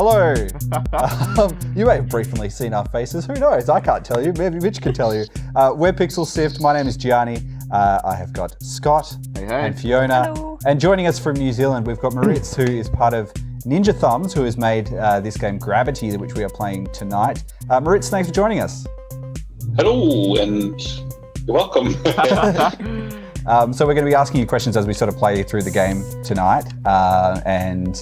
Hello. You may have briefly seen our faces. Who knows? I can't tell you. Maybe Mitch can tell you. We're Pixel Sift. My name is Gianni. I have got Scott and Fiona. Hello. And joining us from New Zealand, we've got Moritz, who is part of Ninja Thumbs, who has made this game Grabity, which we are playing tonight. Moritz, thanks for joining us. Hello, and you're welcome. So we're going to be asking you questions as we sort of play through the game tonight and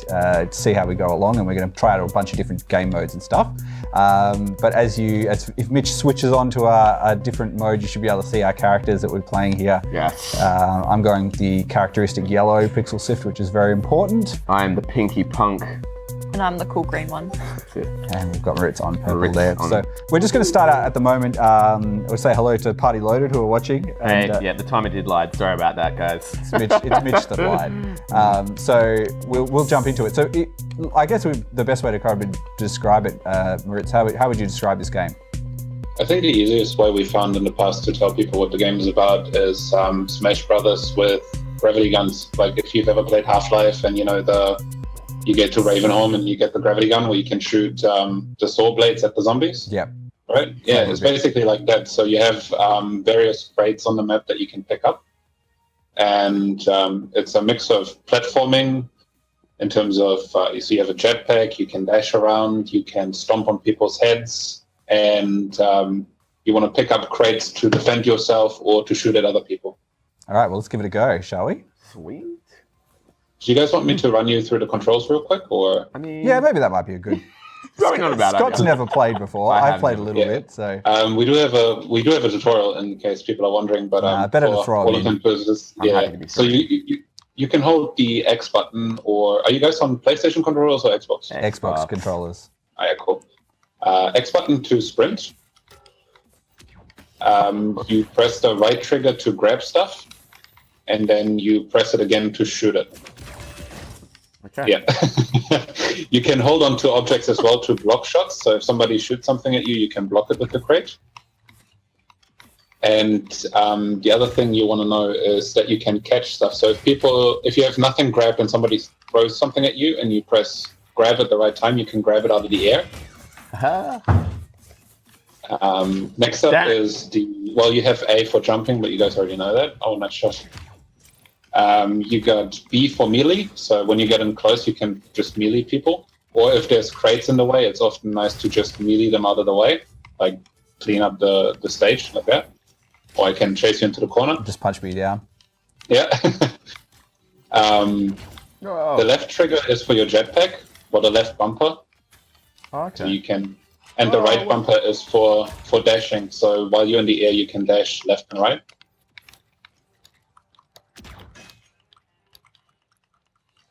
see how we go along, and we're going to try out a bunch of different game modes and stuff. But if Mitch switches on to a different mode, you should be able to see our characters that we're playing here. Yes. I'm going the characteristic yellow Pixel Sift, which is very important. I am the pinky punk. And I'm the cool green one. And we've got Moritz on purple Moritz there. on. So we're just going to start out at the moment. We'll say hello to Party Loaded, who are watching. Hey, And, yeah, the timer did lied. Sorry about that, guys. It's Mitch that lied. So we'll jump into it. So I guess the best way to kind of describe it, Moritz, how would you describe this game? I think the easiest way we found in the past to tell people what the game is about is Smash Brothers with gravity guns. Like if you've ever played Half-Life and you get to Ravenholm and you get the gravity gun where you can shoot the saw blades at the zombies. Yeah. Right? Yeah, it's basically like that. So you have various crates on the map that you can pick up. And it's a mix of platforming in terms of, so you have a jetpack, you can dash around, you can stomp on people's heads, and you want to pick up crates to defend yourself or to shoot at other people. All right, well, let's give it a go, shall we? Sweet. Do you guys want me to run you through the controls real quick, or? I mean, Yeah, maybe that might be a good. going on about Scott's it. never played before. I've played a little bit, so. We do have a tutorial in case people are wondering, but better for to throw all it in. intents and purposes, I'm happy to yeah. be So you can hold the X button, or are you guys on PlayStation controllers or Xbox? Xbox controllers. Oh, yeah, cool. X button to sprint. You press the right trigger to grab stuff, and then you press it again to shoot it. Okay. Yeah. You can hold on to objects as well to block shots. So if somebody shoots something at you, you can block it with the crate. And the other thing you want to know is that you can catch stuff. So if you have nothing grabbed and somebody throws something at you and you press grab at the right time, you can grab it out of the air. Next up is you have A for jumping, but you guys already know that. Oh, nice shot. You got B for melee, so when you get in close, you can just melee people. Or if there's crates in the way, it's often nice to just melee them out of the way, like clean up the stage like that. Or I can chase you into the corner. Just punch me down. Yeah. The left trigger is for your jetpack, or the left bumper. Okay. So you can, and the right bumper is for dashing. So while you're in the air, you can dash left and right.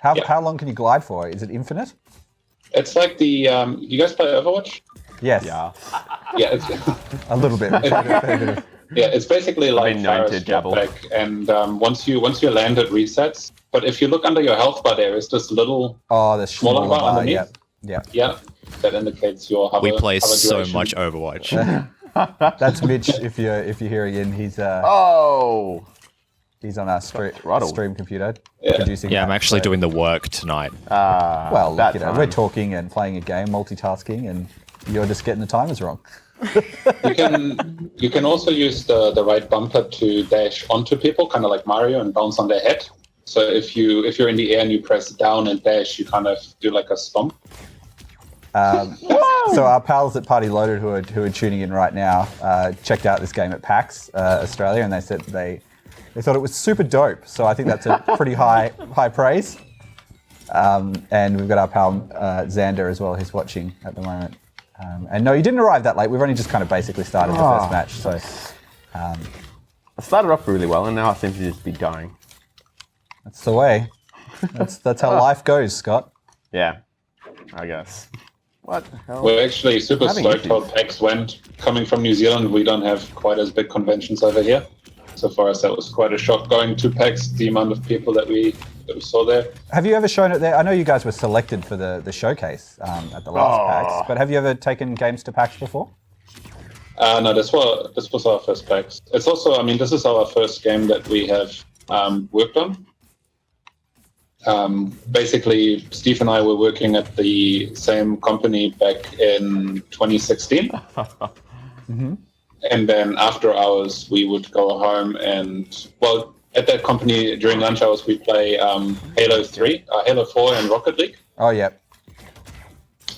How long can you glide for? Is it infinite? It's like the you guys play Overwatch? Yes. Yeah. Yeah, it's A little bit. it's basically like known to Farah's dabble. jetpack, and once you land, it resets. But if you look under your health bar, there is this little The smaller bar underneath. Yeah. Yeah, that indicates your hover. We play hover so duration. much Overwatch. That's Mitch. If you're hearing in, he's he's on our stream computer producing. Yeah, I'm that, actually so- doing the work tonight. Well, that we're talking and playing a game, multitasking, and you're just getting the timers wrong. You can also use the right bumper to dash onto people, kind of like Mario, and bounce on their head. So if you're in the air and you press down and dash, you kind of do like a stomp. So our pals at Party Loaded who are tuning in right now checked out this game at PAX Australia, and they said they thought it was super dope. So I think that's a pretty high praise. And we've got our pal Xander as well, who's watching at the moment. And no, you didn't arrive that late. We've only just kind of basically started the first match. So I started off really well, and now I seem to just be dying. that's the way. That's how life goes, Scott. Yeah, I guess. What the hell? We're actually super Having stoked how issues. PAX went. Coming from New Zealand, we don't have quite as big conventions over here. So for us, that was quite a shock going to PAX, the amount of people that we saw there. Have you ever shown it there? I know you guys were selected for the showcase at the last PAX, but have you ever taken games to PAX before? No, this was our first PAX. It's also, this is our first game that we have worked on. Basically, Steve and I were working at the same company back in 2016. Mm-hmm. And then after hours, we would go home and, well, at that company during lunch hours, we play Halo 3, Halo 4 and Rocket League. Oh, yeah.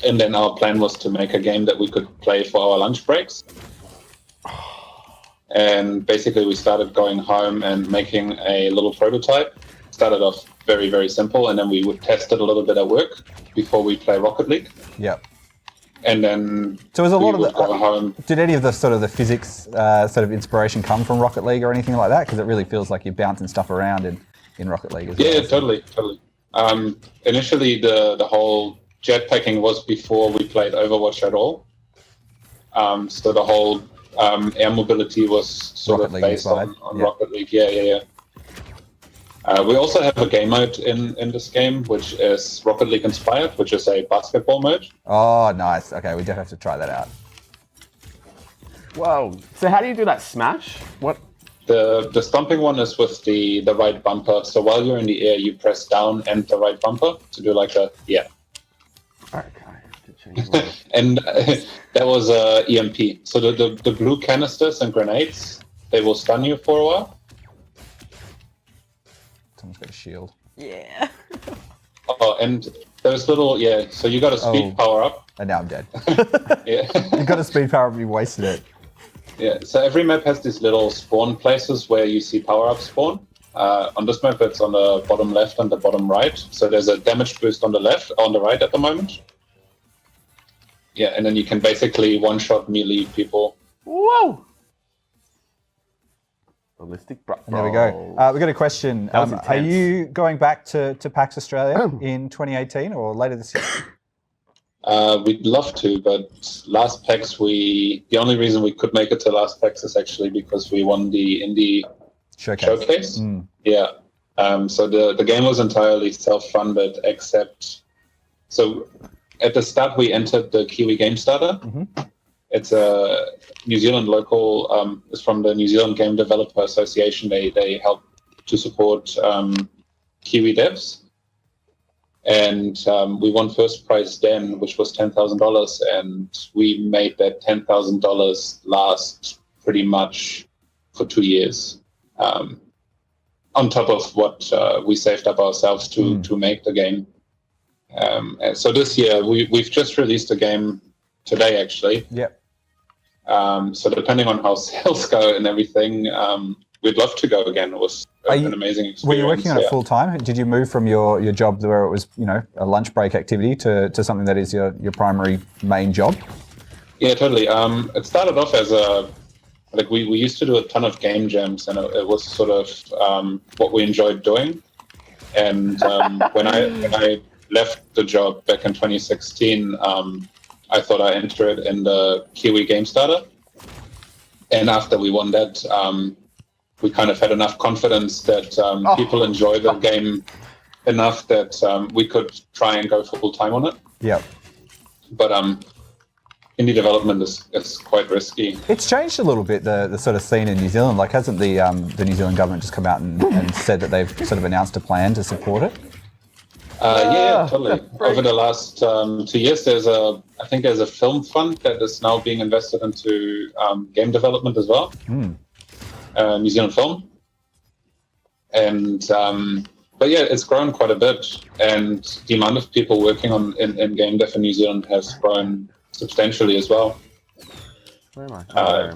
And then our plan was to make a game that we could play for our lunch breaks. And basically, we started going home and making a little prototype. Started off very, very simple, and then we would test it a little bit at work before we play Rocket League. Yep. And then so was a lot of go home. Did any of the sort of the physics sort of inspiration come from Rocket League or anything like that? Because it really feels like you're bouncing stuff around in Rocket League as well. Yeah, totally. Initially, the whole jetpacking was before we played Overwatch at all. So the whole air mobility was sort Rocket of League based on yeah. Rocket League. Yeah. We also have a game mode in this game, which is Rocket League inspired, which is a basketball mode. Oh, nice. Okay, we definitely have to try that out. Whoa. So how do you do that smash? What? The stomping one is with the right bumper. So while you're in the air, you press down and the right bumper to do like a, yeah. Okay. To change my... And that was EMP. So the blue canisters and grenades, they will stun you for a while. Someone's got a shield. Yeah. Oh, and those little, yeah, so you got a speed power up. And now I'm dead. Yeah. You got a speed power up and you wasted it. Yeah, so every map has these little spawn places where you see power-ups spawn. On this map, it's on the bottom left and the bottom right. So there's a damage boost on the right at the moment. Yeah, and then you can basically one-shot melee people. Whoa! Ballistic brawl. And there we go. We got a question. That was Are intense. you going back to PAX Australia in 2018 or later this year? We'd love to, but last PAX, the only reason we could make it to last PAX is actually because we won the Indie Showcase. Mm. Yeah. So the game was entirely self-funded, except... So at the start, we entered the Kiwi Game Starter. Mm-hmm. It's a New Zealand local, it's from the New Zealand Game Developer Association. They help to support Kiwi devs. And we won first prize then, which was $10,000. And we made that $10,000 last pretty much for 2 years. On top of what we saved up ourselves to make the game. And so this year, we've just released a game today, actually. Yep. So depending on how sales go and everything, we'd love to go again. It was an amazing experience. Were you working on it full time? Did you move from your job where it was, a lunch break activity to something that is your primary main job? Yeah, totally. It started off as we used to do a ton of game jams, and it was sort of what we enjoyed doing. And when I left the job back in 2016, I thought I entered in the Kiwi Game Starter. And after we won that, we kind of had enough confidence that people enjoy the game enough that we could try and go full time on it. Yeah. But indie development is quite risky. It's changed a little bit, the sort of scene in New Zealand. Like, hasn't the New Zealand government just come out and said that they've sort of announced a plan to support it? Yeah, totally. Over the last 2 years, there's a film fund that is now being invested into game development as well. New Zealand Film. And but yeah, it's grown quite a bit, and the amount of people working in game dev in New Zealand has grown substantially as well. Where am I?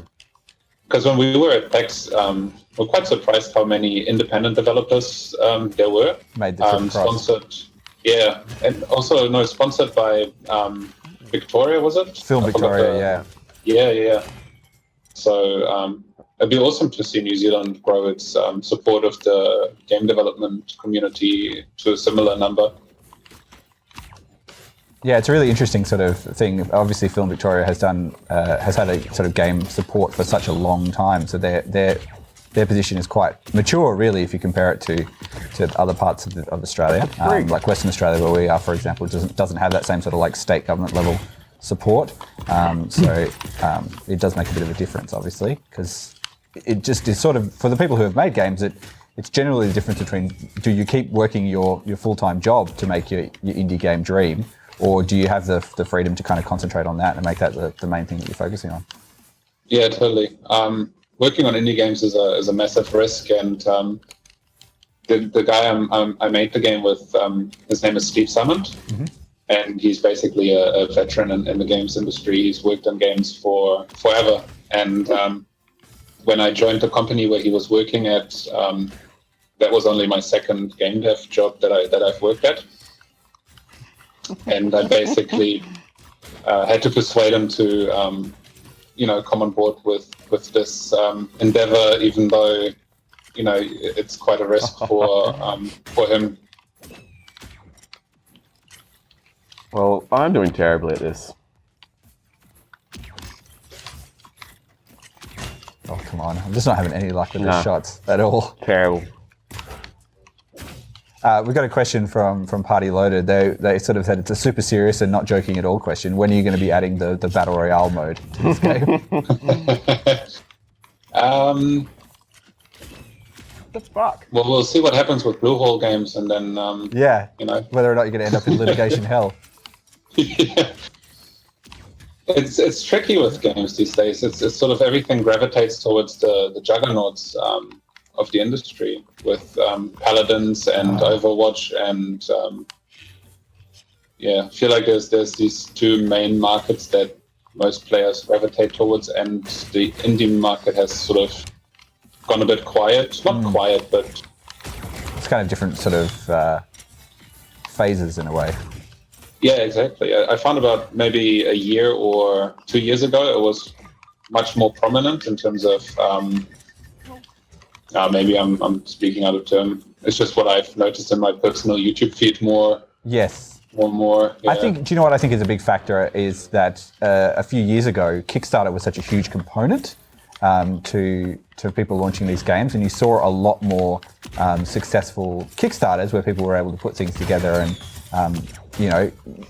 Because when we were at PAX, we're quite surprised how many independent developers there were. Made the trip across. Sponsored, yeah, and also sponsored by Victoria, was it? Film Victoria, yeah. Yeah. So it'd be awesome to see New Zealand grow its support of the game development community to a similar number. Yeah, it's a really interesting sort of thing. Obviously, Film Victoria has had a sort of game support for such a long time, so their position is quite mature, really, if you compare it to other parts of Australia, like Western Australia, where we are, for example, doesn't have that same sort of like state government level support. So it does make a bit of a difference, obviously, because it just is sort of, for the people who have made games, it it's generally the difference between, do you keep working your full-time job to make your indie game dream, or do you have the freedom to kind of concentrate on that and make that the main thing that you're focusing on? Yeah, totally. Working on indie games is a massive risk, and the guy I made the game with, his name is Steve Salmond, and he's basically a veteran in the games industry. He's worked on games for forever, and when I joined the company where he was working at, that was only my second game dev job that I've worked at, and I basically had to persuade him to come on board with this endeavor, even though it's quite a risk for him. Well, I'm doing terribly at this. Oh, come on. I'm just not having any luck with the shots at all. Terrible. We've got a question from Party Loaded. They sort of said it's a super serious and not joking at all question. When are you going to be adding the Battle Royale mode to this game? That's fuck. Well, we'll see what happens with Bluehole games, and then whether or not you're going to end up in litigation hell. Yeah. It's tricky with games these days. It's sort of everything gravitates towards the juggernauts of the industry, with Paladins and Overwatch, and I feel like there's these two main markets that most players gravitate towards, and the indie market has sort of gone a bit quiet. Not quiet, but it's kind of different sort of phases in a way. Yeah, exactly. I found about maybe a year or 2 years ago, it was much more prominent in terms of, maybe I'm speaking out of turn. It's just what I've noticed in my personal YouTube feed more. Yes. More. Yeah. I think, do you know what I think is a big factor is that a few years ago, Kickstarter was such a huge component to people launching these games, and you saw a lot more successful Kickstarters where people were able to put things together, and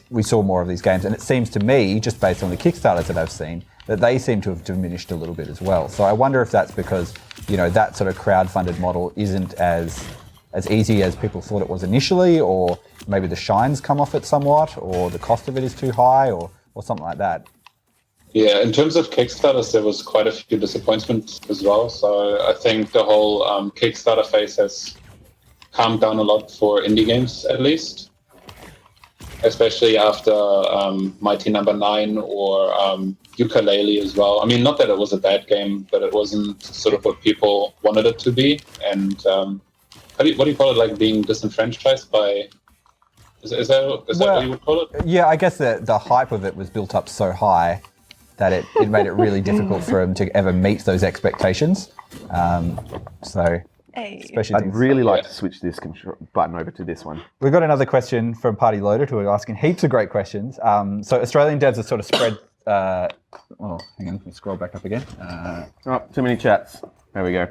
we saw more of these games. And it seems to me, just based on the Kickstarters that I've seen, that they seem to have diminished a little bit as well. So I wonder if that's because that sort of crowd-funded model isn't as easy as people thought it was initially, or maybe the shine's come off it somewhat, or the cost of it is too high, or something like that. Yeah, in terms of Kickstarters, there was quite a few disappointments as well. So I think the whole Kickstarter phase has calmed down a lot for indie games, at least, especially after Mighty Number 9 or Yooka-Laylee as well. I mean, not that it was a bad game, but it wasn't sort of what people wanted it to be. And what do you call it? Like being disenfranchised by? Is that what you would call it? Yeah, I guess the hype of it was built up so high that it made it really difficult for him to ever meet those expectations. Especially I'd really like to switch this button over to this one. We've got another question from Party Loaded, who are asking heaps of great questions. So Australian devs are sort of spread. Hang on, let me scroll back up again. Too many chats. There we go.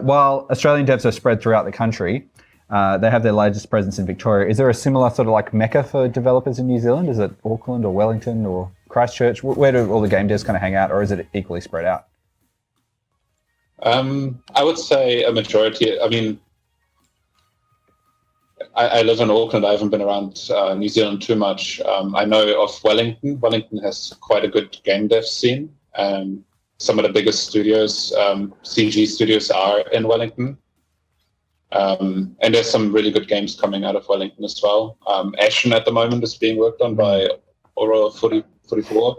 While Australian devs are spread throughout the country, they have their largest presence in Victoria. Is there a similar sort of like mecca for developers in New Zealand? Is it Auckland or Wellington or Christchurch? Where do all the game devs kind of hang out, or is it equally spread out? I would say a majority. I mean, I live in Auckland. I haven't been around New Zealand too much. I know of Wellington. Wellington has quite a good game dev scene. Some of the biggest studios, CG studios, are in Wellington. And there's some really good games coming out of Wellington as well. Ashen at the moment is being worked on by Aura 44.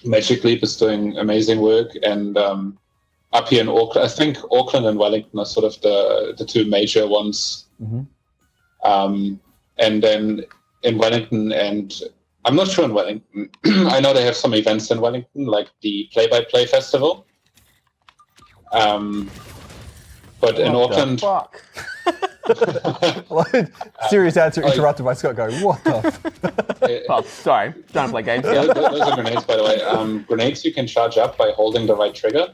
Magic Leap is doing amazing work, and up here in Auckland, I think Auckland and Wellington are sort of the two major ones. And then in Wellington, and I'm not sure in Wellington, I know they have some events in Wellington, like the Play-by-Play Festival. But in Auckland... Serious answer interrupted by Scott going, what the sorry, don't play games. Those are grenades, by the way. Grenades you can charge up by holding the right trigger.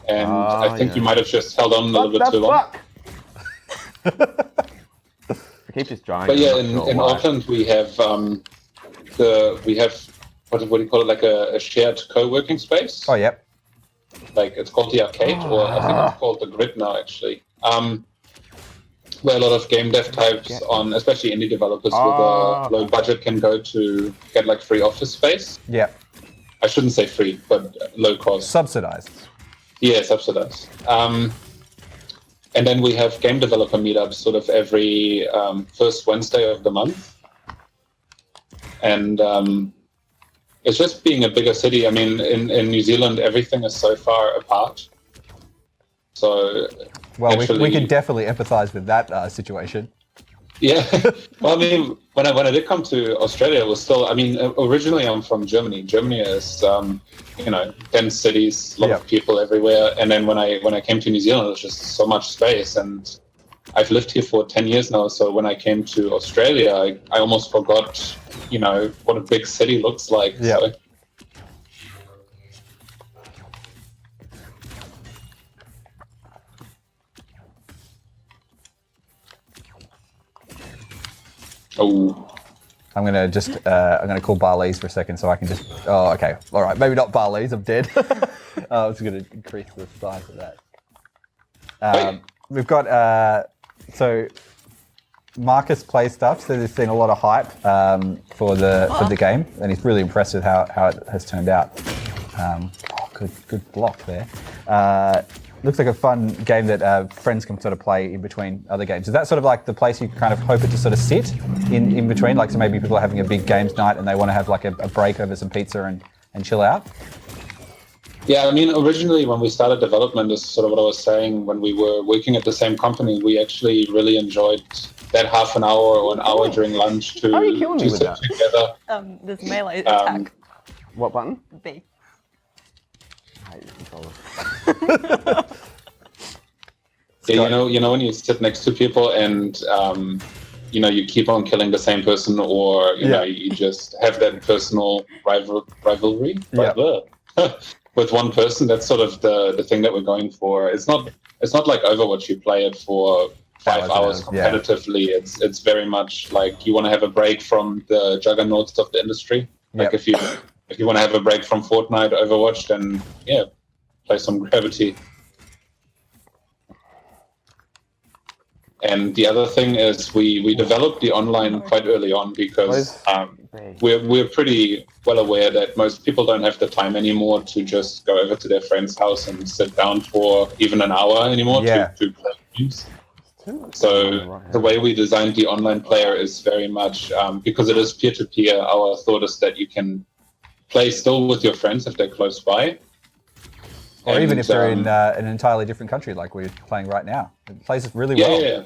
And I think you might have just held on a little bit too long. I keep just trying. But yeah, in Auckland we have what do you call it, like a shared co-working space. Oh, yep. like it's called the Arcade, or I think it's called the Grid now, actually. Where a lot of game dev types on, especially indie developers with a low budget, can go to get like free office space. Yeah. I shouldn't say free, but low cost. Subsidized. Yeah, subsidized. And then we have game developer meetups sort of every first Wednesday of the month. And it's just being a bigger city. I mean, in New Zealand, everything is so far apart. So, well, we can definitely empathize with that situation. Yeah. Well, I mean, when I did come to Australia, it was still, I mean, originally I'm from Germany. Germany is, dense cities, a lot of people everywhere. And then when I came to New Zealand, it was just so much space. And I've lived here for 10 years now. So when I came to Australia, I almost forgot, what a big city looks like. Yeah. So, oh. I'm gonna call Barley's for a second so I can just. Oh, okay. All right. Maybe not Barley's. I'm dead. I was gonna increase the size of that. We've got so Marcus plays stuff. So there's been a lot of hype for the game, and he's really impressed with how it has turned out. Good block there. Looks like a fun game that friends can sort of play in between other games. Is that sort of like the place you kind of hope it to sort of sit in between? Like, so maybe people are having a big games night and they want to have like a break over some pizza and chill out? Yeah, I mean, originally when we started development, is sort of what I was saying, when we were working at the same company, we actually really enjoyed that half an hour or an hour during lunch to sit together. There's melee attack. What button? B. I hate the controller. Yeah, when you sit next to people and you keep on killing the same person, or you just have that personal rivalry with one person. That's sort of the thing that we're going for. It's not like Overwatch. You play it for 5 hours competitively. Yeah. It's very much like you want to have a break from the juggernauts of the industry. Like if you want to have a break from Fortnite, Overwatch, then play some Grabity. And the other thing is we developed the online quite early on because we're pretty well aware that most people don't have the time anymore to just go over to their friend's house and sit down for even an hour anymore to play games. So the way we designed the online player is very much, because it is peer-to-peer, our thought is that you can play still with your friends if they're close by. Or even if they're in an entirely different country, like we're playing right now. It plays really well. Yeah.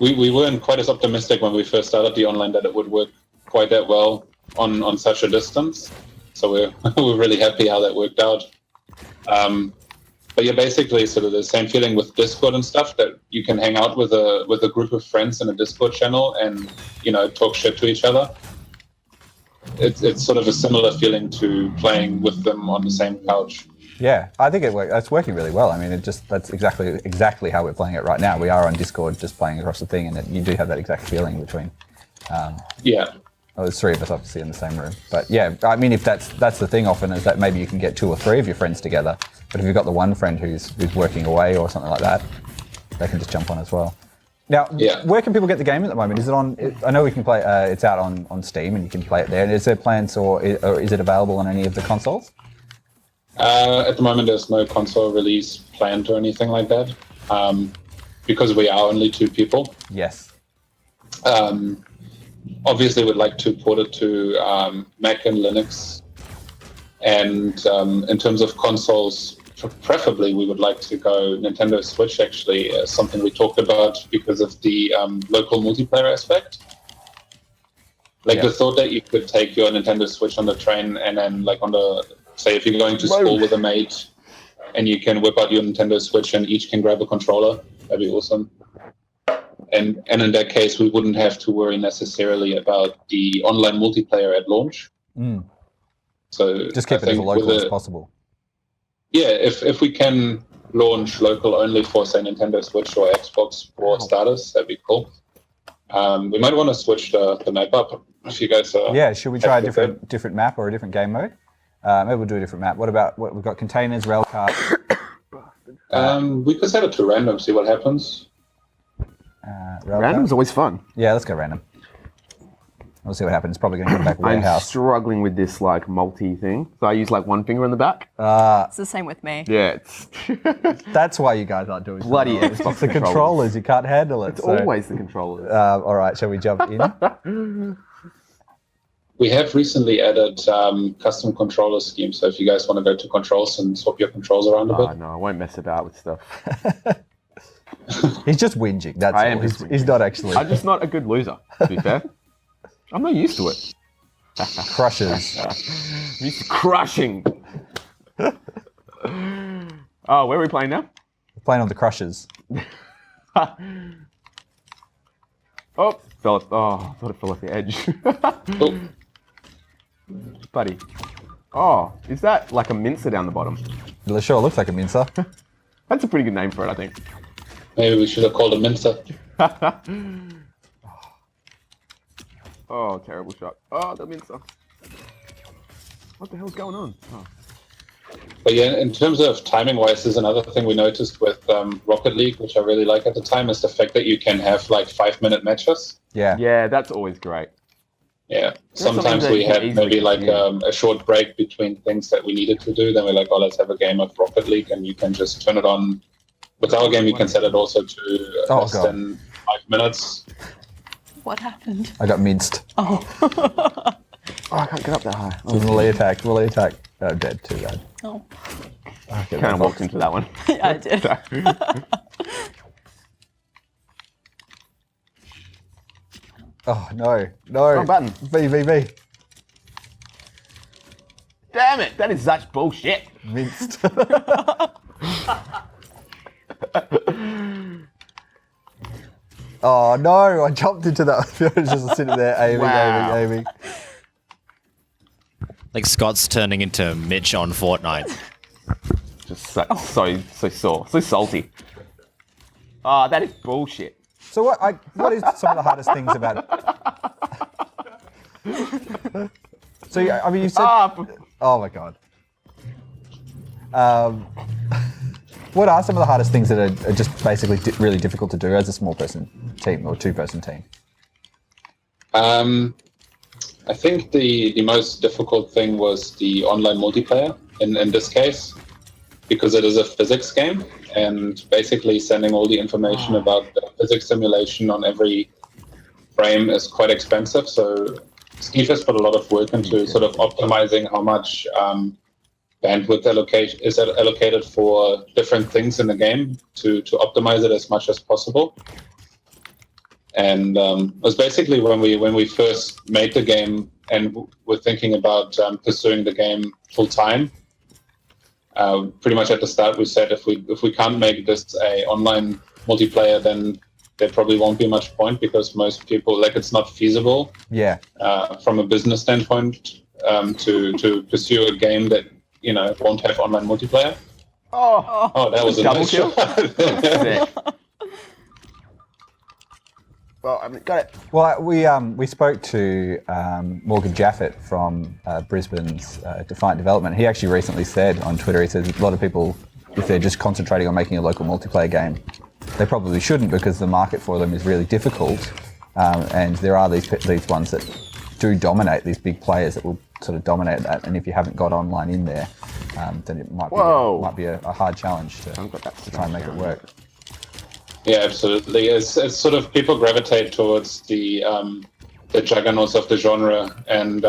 We weren't quite as optimistic when we first started the online that it would work quite that well on such a distance. So we're really happy how that worked out. But yeah, basically sort of the same feeling with Discord and stuff, that you can hang out with a group of friends in a Discord channel and talk shit to each other. It's sort of a similar feeling to playing with them on the same couch. Yeah, I think it's working really well. I mean, that's exactly how we're playing it right now. We are on Discord just playing across the thing, and you do have that exact feeling between. Well, there's three of us obviously in the same room. But yeah, I mean, if that's the thing often, is that maybe you can get 2 or 3 of your friends together. But if you've got the one friend who's working away or something like that, they can just jump on as well. Now, where can people get the game at the moment? Is it on? I know we can play. It's out on Steam, and you can play it there. And is there plans, or is it available on any of the consoles? At the moment, there's no console release planned or anything like that, because we are only 2 people. Yes. Obviously, we'd like to port it to Mac and Linux, and in terms of consoles, preferably we would like to go Nintendo Switch. Actually, something we talked about because of the local multiplayer aspect. Like the thought that you could take your Nintendo Switch on the train, and then like say if you're going to school with a mate, and you can whip out your Nintendo Switch and each can grab a controller, that'd be awesome. And in that case, we wouldn't have to worry necessarily about the online multiplayer at launch. So just keep it as local as possible. Yeah, if we can launch local only for, say, Nintendo Switch or Xbox for starters, that'd be cool. We might want to switch the map up if you guys are... Yeah, should we try a different map or a different game mode? Maybe we'll do a different map. What about what we've got? Containers, rail cart. We could set it to random, see what happens. Rail Random's cart? always fun. Yeah, let's go random. We'll see what happens. Probably going to come back I'm warehouse. struggling with this like multi thing. So I use like one finger on the back. It's the same with me. Yeah, it's That's why you guys aren't doing bloody something. Xbox It's the controllers. You can't handle it. It's so- always the controllers. All right, shall we jump in? We have recently added custom controller schemes, so if you guys want to go to controls and swap your controls around a Oh bit. no, I won't mess about with stuff. He's just whinging. That's I all. am He's, just he's not actually. I'm just not a good loser, to be fair. I'm not used to it. Crushes. I'm used to crushing. Oh, where are we playing now? Playing on the crushes. Oh, fell off. Oh, I thought it fell off the edge. Oh, Buddy. Oh, is that like a mincer down the bottom? It sure looks like a mincer. That's a pretty good name for it, I think. maybe we should have called it Mincer. Oh, terrible shot. Oh, the mincer. What the hell's going on? Oh. But yeah, in terms of timing-wise, there's another thing we noticed with Rocket League, which I really like at the time, is the fact that you can have like 5-minute matches. Yeah. Yeah, that's always great. Yeah, something sometimes that we you can had easily maybe like consume. a short break between things that we needed to do. Then we're like, oh, let's have a game of Rocket League, and you can just turn it on. With our game, you can set it also to Oh, less God. than 5 minutes. What happened? I got minced. Oh. Oh, I can't get up that high. Oh, Melee attack. Melee attack. Oh, dead. Too bad. Oh. Okay, kind of walked into that one. Yeah, I did. Oh, no. No. Wrong button. V. Damn it, that is such bullshit. Minced. Oh, no. I jumped into that. I was just sitting there aiming, Wow. aiming. Like Scott's turning into Mitch on Fortnite. Just so sore, so salty. Oh, that is bullshit. So what is some of the hardest things about it? So, I mean, you said... Oh, my God. What are some of the hardest things that are just basically really difficult to do as a small person team or two-person team? I think the most difficult thing was the online multiplayer in this case, because it is a physics game, and basically sending all the information about the physics simulation on every frame is quite expensive. So Steve has put a lot of work into sort of optimizing how much bandwidth is allocated for different things in the game to optimize it as much as possible. And it was basically when we first made the game and were thinking about pursuing the game full time. Pretty much at the start, we said if we can't make this a online multiplayer, then there probably won't be much point, because most people, like, it's not feasible. Yeah. From a business standpoint, to pursue a game that won't have online multiplayer. Oh, that was a Double nice kill? shot. Well, I mean, got it. Well, we spoke to Morgan Jaffett from Brisbane's Defiant Development. He actually recently said on Twitter, he says a lot of people, if they're just concentrating on making a local multiplayer game, they probably shouldn't, because the market for them is really difficult, and there are these ones that do dominate, these big players that will sort of dominate that. And if you haven't got online in there, then it might be a hard challenge to try and make it work. Yeah, absolutely. It's sort of people gravitate towards the juggernauts of the genre, and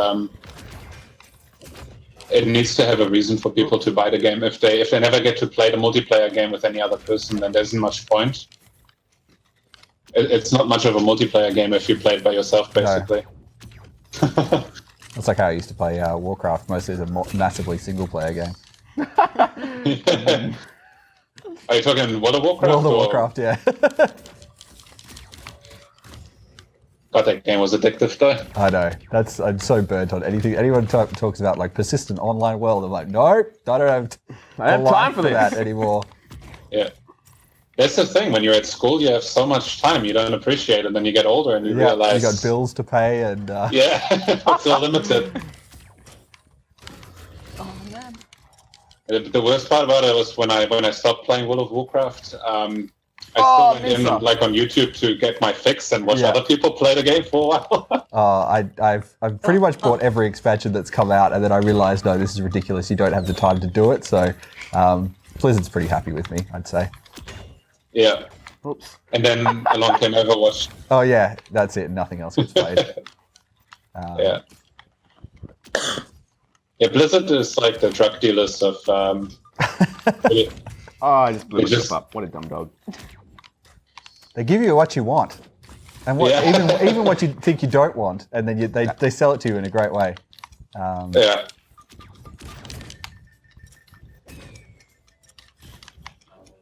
it needs to have a reason for people to buy the game. If they never get to play the multiplayer game with any other person, then there isn't much point. It's not much of a multiplayer game if you play it by yourself, basically. No. That's like how I used to play Warcraft. Mostly it's a massively single-player game. Are you talking World of Warcraft? World of Warcraft, yeah. God, that game was addictive, though. I know. I'm so burnt on anything. Anyone talks about like persistent online world, I'm like, nope, I don't have time for that anymore. Yeah. That's the thing. When you're at school, you have so much time. You don't appreciate it. Then you get older and you realize... you got bills to pay and... Yeah, it's all limited. The worst part about it was when I stopped playing World of Warcraft. I still went in like on YouTube to get my fix and watch other people play the game for a while. I've pretty much bought every expansion that's come out, and then I realised, no, this is ridiculous. You don't have the time to do it. So Blizzard's pretty happy with me, I'd say. Yeah. Oops. And then along came Overwatch. Oh yeah, that's it. Nothing else gets played. Yeah. Yeah, Blizzard is like the drug dealers of. I just blew myself up. What a dumb dog. They give you what you want, and even what you think you don't want, and then they sell it to you in a great way. Yeah.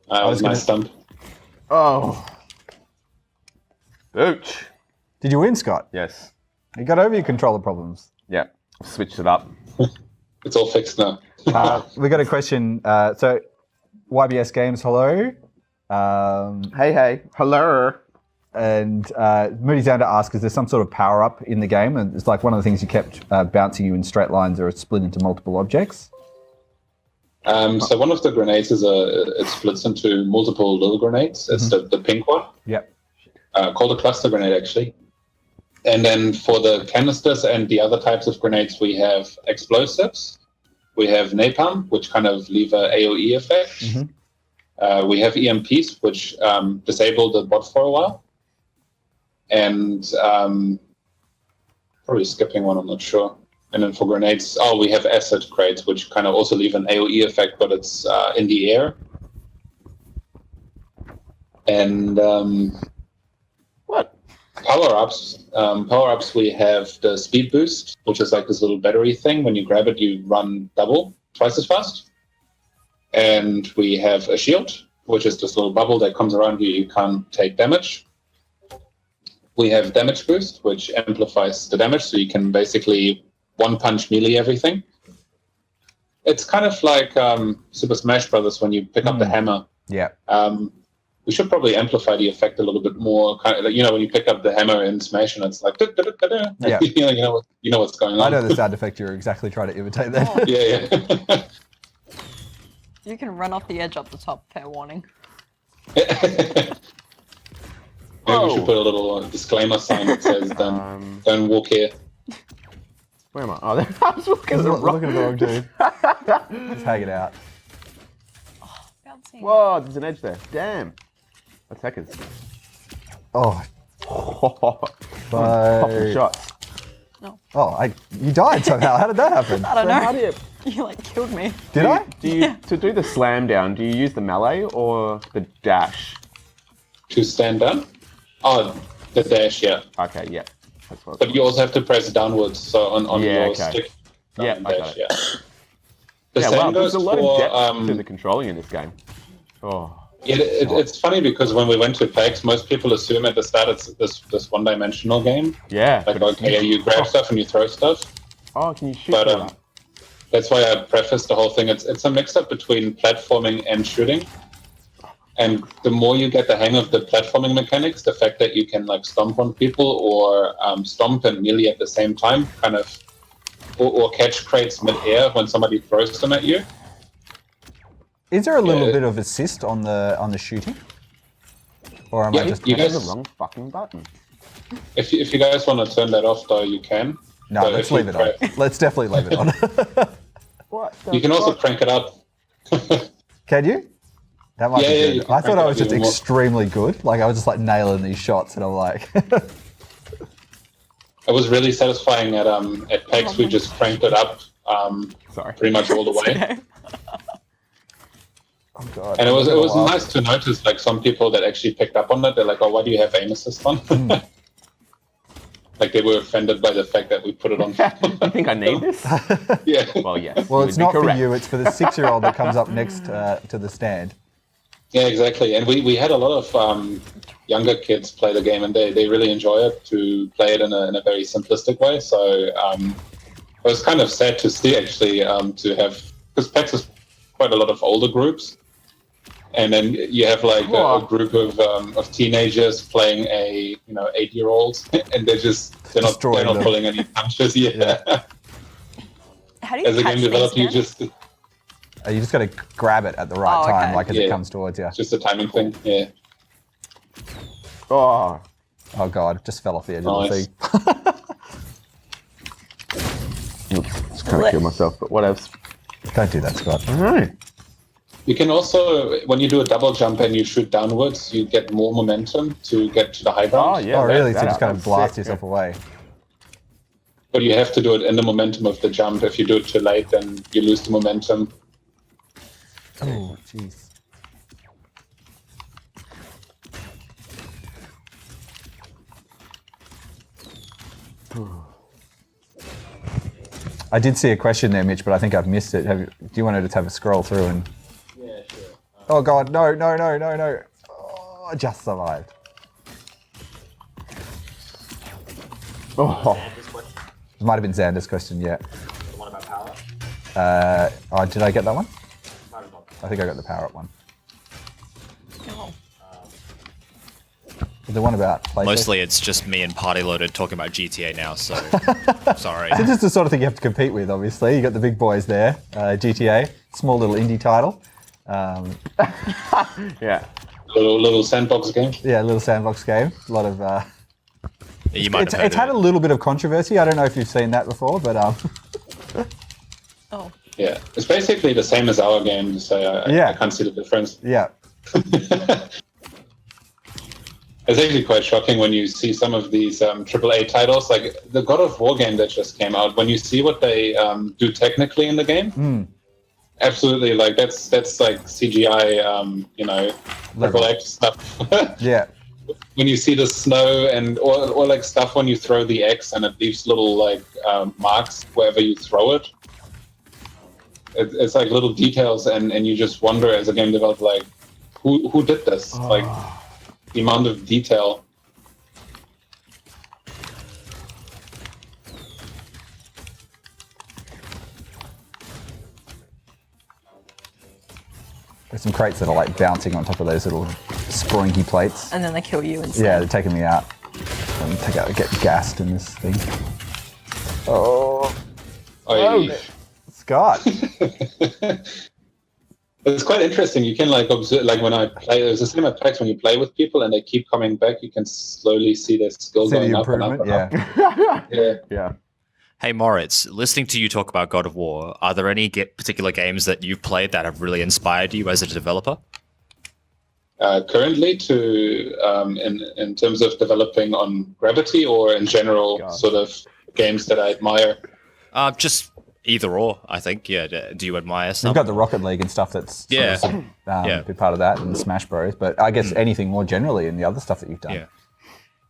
That was my stump. Oh. Booch. Did you win, Scott? Yes. You got over your controller problems. Yeah. Switched it up. It's all fixed now. We got a question. So, YBS Games, hello. Hey. Hello. And Moody's down to ask, is there some sort of power-up in the game? And it's like one of the things you kept bouncing you in straight lines or it's split into multiple objects. So one of the grenades is it splits into multiple little grenades. It's the pink one. Yep. Called a cluster grenade, actually. And then for the canisters and the other types of grenades, we have explosives. We have napalm, which kind of leave an AoE effect. We have EMPs, which disable the bot for a while. And probably skipping one, I'm not sure. And then for grenades, we have acid crates, which kind of also leave an AoE effect, but it's in the air. And what? Power-ups. Power-ups, we have the speed boost, which is like this little battery thing. When you grab it, you run twice as fast. And we have a shield, which is this little bubble that comes around you. You can't take damage. We have damage boost, which amplifies the damage, so you can basically one-punch melee everything. It's kind of like Super Smash Brothers when you pick up the hammer. Yeah. We should probably amplify the effect a little bit more. Kind of, like, when you pick up the hammer in Smash and it's like, Yeah. you know what's going on. I know the sound effect you're exactly trying to imitate that. Yeah. You can run off the edge up the top, fair warning. Maybe we should put a little disclaimer sign that says, don't walk here. Where am I? Oh, I was looking at the Look at the wrong dude. Just hang it out. Bouncing. Whoa, there's an edge there. Damn. That's hackers. Oh. Pop some shots. No. Oh, you died somehow. How did that happen? I don't know. How do you... You like killed me. Did I? To do the slam down, do you use the melee or the dash? To stand down? Oh, the dash, yeah. Okay, yeah. That's what But you also have to press downwards, so on your stick. Yeah, I got dash, it. The Yeah, same wow, goes there's a lot of depth for... to the controlling in this game. Oh. Yeah, it's funny because when we went to PAX, most people assume at the start it's this one-dimensional game. Yeah. Like, okay, you grab stuff and you throw stuff. Oh, can you shoot But that? that's why I prefaced the whole thing. It's a mix-up between platforming and shooting. And the more you get the hang of the platforming mechanics, the fact that you can like stomp on people or stomp and melee at the same time, kind of, or catch crates mid-air when somebody throws them at you. Is there a little bit of assist on the shooting? Or am I just you That's guys, the wrong fucking button. if you guys want to turn that off, though, you can. No, But let's if you leave it on. Let's definitely leave it on. What the You can also fuck? crank it up. Can you? That might Yeah, be yeah, good. you can I thought crank I it was up just even more. extremely good. Like I was just like nailing these shots, and I'm like, It was really satisfying at PAX. We just cranked it up Sorry. pretty much all the way. oh god. And it was nice to notice like some people that actually picked up on that. They're like, "Oh, why do you have aim assist on?" Like they were offended by the fact that we put it on. You think I need this? Yeah. Well, yes. Well, you it's would be not for correct. you. It's for the 6-year-old that comes up next to the stand. Yeah, exactly. And we had a lot of younger kids play the game, and they really enjoy it, to play it in a very simplistic way. So it was kind of sad to see, actually, to have, because PAX is quite a lot of older groups, and then you have like a group of teenagers playing a 8-year-old, and they're not Destroying them. pulling any punches. Yeah. How do you As a catch game developer, these you again? just You just got to grab it at the right Oh, time, okay. like as it Yeah. comes towards you. Just a timing thing. Yeah. Oh, Oh god, just fell off the edge Nice. of the thing. just kind of kill myself, but what else? Don't do that, Scott. All right. You can also, when you do a double jump and you shoot downwards, you get more momentum to get to the high ground. Oh yeah. Oh really? So that- you just that kind of was blast sick, yourself away. But you have to do it in the momentum of the jump. If you do it too late, then you lose the momentum. Oh jeez. I did see a question there, Mitch, but I think I've missed it. Do you want to just have a scroll through and? Yeah, sure. Oh god, no, no, no, no, no! Oh, I just survived. Oh, It might have been Xander's question, yeah. The one about power? Oh, did I get that one? Might have not. I think I got the power up one. Oh. The one about PlayStation. Mostly it's just me and Party Loaded talking about GTA now, so sorry. This is the sort of thing you have to compete with, obviously. You got the big boys there. GTA, small little indie title. yeah. Little sandbox game. Yeah, a little sandbox game. A lot of. You might It's have heard had a of it. little bit of controversy. I don't know if you've seen that before, but Oh. Yeah, it's basically the same as our game, so Yeah. I can't see the difference. yeah. It's actually quite shocking when you see some of these AAA titles, like the God of War game that just came out. When you see what they do technically in the game, absolutely, like that's like CGI, Level. triple X stuff. Yeah. When you see the snow and or like stuff when you throw the X and it leaves little like marks wherever you throw it. It's like little details, and you just wonder as a game developer, like who did this? Like the amount of detail. There's some crates that are like bouncing on top of those little springy plates. And then they kill you instead. Yeah, they're taking me out. Get gassed in this thing. Oh, I- Scott. It's quite interesting. You can like observe, like when I play, there's a same effect when you play with people and they keep coming back. You can slowly see their skill See going the up and up. improvement. And up. Yeah. Yeah. Yeah. Hey Moritz, listening to you talk about God of War, are there any particular games that you've played that have really inspired you as a developer? Currently, in terms of developing on Grabity or in general, God. sort of games that I admire. Just either or, I think. Yeah. Do you admire We've some? got the Rocket League and stuff that's Yeah. sort of, Yeah. been part of that, and Smash Bros. But I guess anything more generally in the other stuff that you've done. Yeah.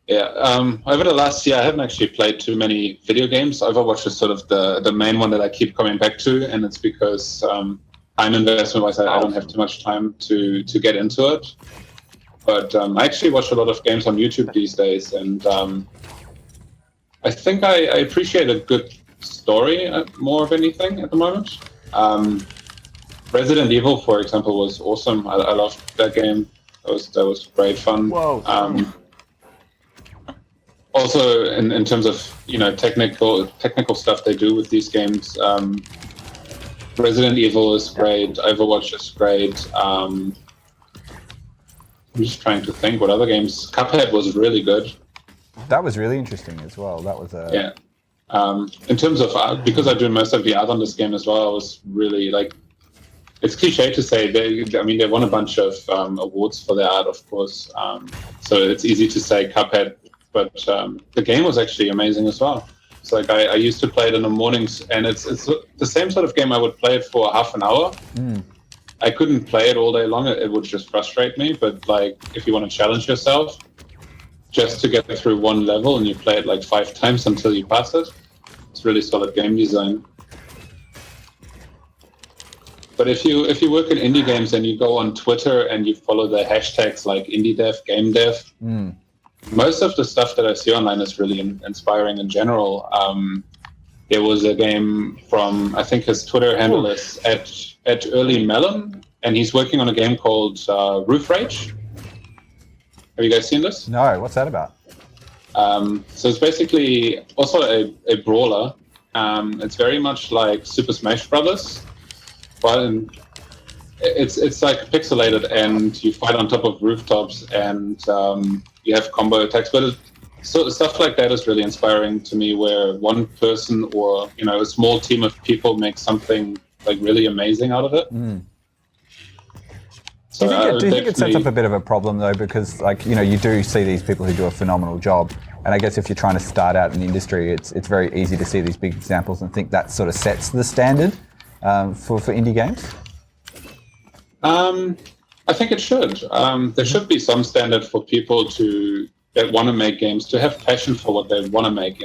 Yeah. Over the last year, I haven't actually played too many video games. Overwatch is sort of the main one that I keep coming back to, and it's because time investment-wise, I don't have too much time to get into it. But I actually watch a lot of games on YouTube these days, and I think I appreciate a good story more of anything at the moment. Resident Evil, for example, was awesome. I loved that game. That was great fun. Whoa. Also, in terms of technical stuff they do with these games, Resident Evil is great. Overwatch is great. I'm just trying to think what other games. Cuphead was really good. That was really interesting as well. That was a Yeah. In terms of art, because I do most of the art on this game as well, I was really like. It's cliche to say they won a bunch of awards for their art, of course. So it's easy to say Cuphead, but the game was actually amazing as well. It's like I used to play it in the mornings, and it's the same sort of game I would play it for half an hour. I couldn't play it all day long; it would just frustrate me. But like, if you want to challenge yourself, just to get through one level, and you play it like 5 times until you pass it, it's really solid game design. But if you work in indie games and you go on Twitter and you follow the hashtags like indie dev, game dev, most of the stuff that I see online is really inspiring in general. There was a game from, I think his Twitter handle is at Early Melon, and he's working on a game called Roof Rage. Have you guys seen this? No, what's that about? So it's basically also a brawler. It's very much like Super Smash Brothers. Well, it's like pixelated, and you fight on top of rooftops, and you have combo attacks. But so stuff like that is really inspiring to me, where one person or a small team of people make something like really amazing out of it. So do you think it sets up a bit of a problem though? Because you do see these people who do a phenomenal job, and I guess if you're trying to start out in the industry, it's very easy to see these big examples and think that sort of sets the standard for indie games. I think it should. There should be some standard for people that want to make games, to have passion for what they want to make.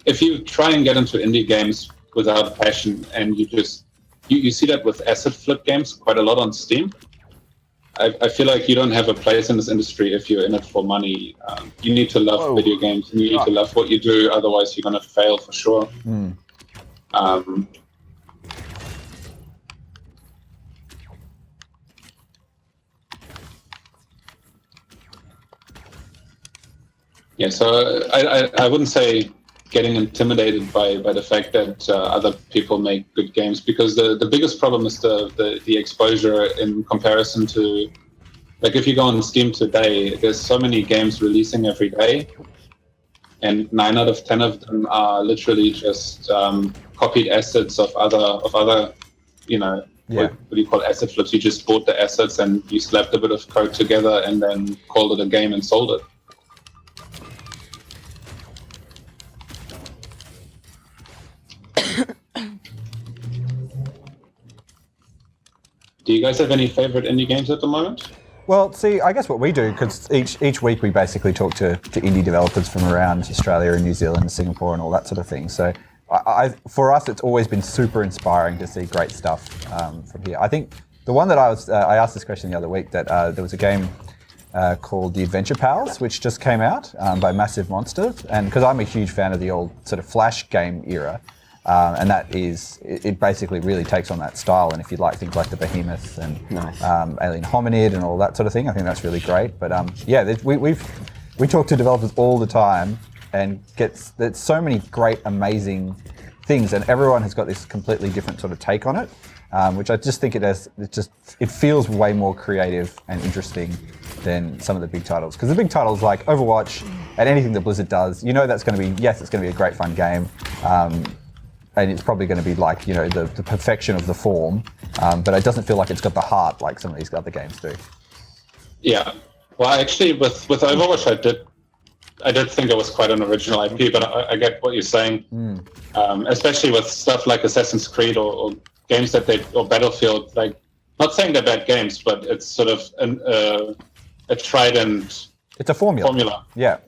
If you try and get into indie games without passion, and you see that with asset flip games quite a lot on Steam. I feel like you don't have a place in this industry if you're in it for money. You need to love video games, and you need to love what you do, otherwise you're going to fail for sure. Yeah, so I wouldn't say getting intimidated by the fact that other people make good games, because the biggest problem is the exposure in comparison to, like, if you go on Steam today, there's so many games releasing every day, and 9 out of 10 of them are literally just copied assets of other what do you call asset flips? You just bought the assets and you slapped a bit of code together and then called it a game and sold it. Do you guys have any favorite indie games at the moment? Well, see, I guess what we do, because each week we basically talk to indie developers from around Australia and New Zealand and Singapore and all that sort of thing. So for us, it's always been super inspiring to see great stuff from here. I think the one that I asked this question the other week, that there was a game called The Adventure Pals, which just came out by Massive Monster. And because I'm a huge fan of the old sort of Flash game era, and that it basically really takes on that style. And if you like things like the Behemoth and Alien Hominid and all that sort of thing, I think that's really great. But we talk to developers all the time, and there's so many great, amazing things, and everyone has got this completely different sort of take on it, which I just think it feels way more creative and interesting than some of the big titles. Because the big titles like Overwatch and anything that Blizzard does, that's going to be, yes, it's going to be a great fun game. And it's probably going to be like, the perfection of the form, but it doesn't feel like it's got the heart like some of these other games do. Yeah. Well, actually, with Overwatch, I did think it was quite an original IP, but I get what you're saying. Especially with stuff like Assassin's Creed or games or Battlefield. Like, not saying they're bad games, but it's sort of a tried and... It's a formula. Yeah.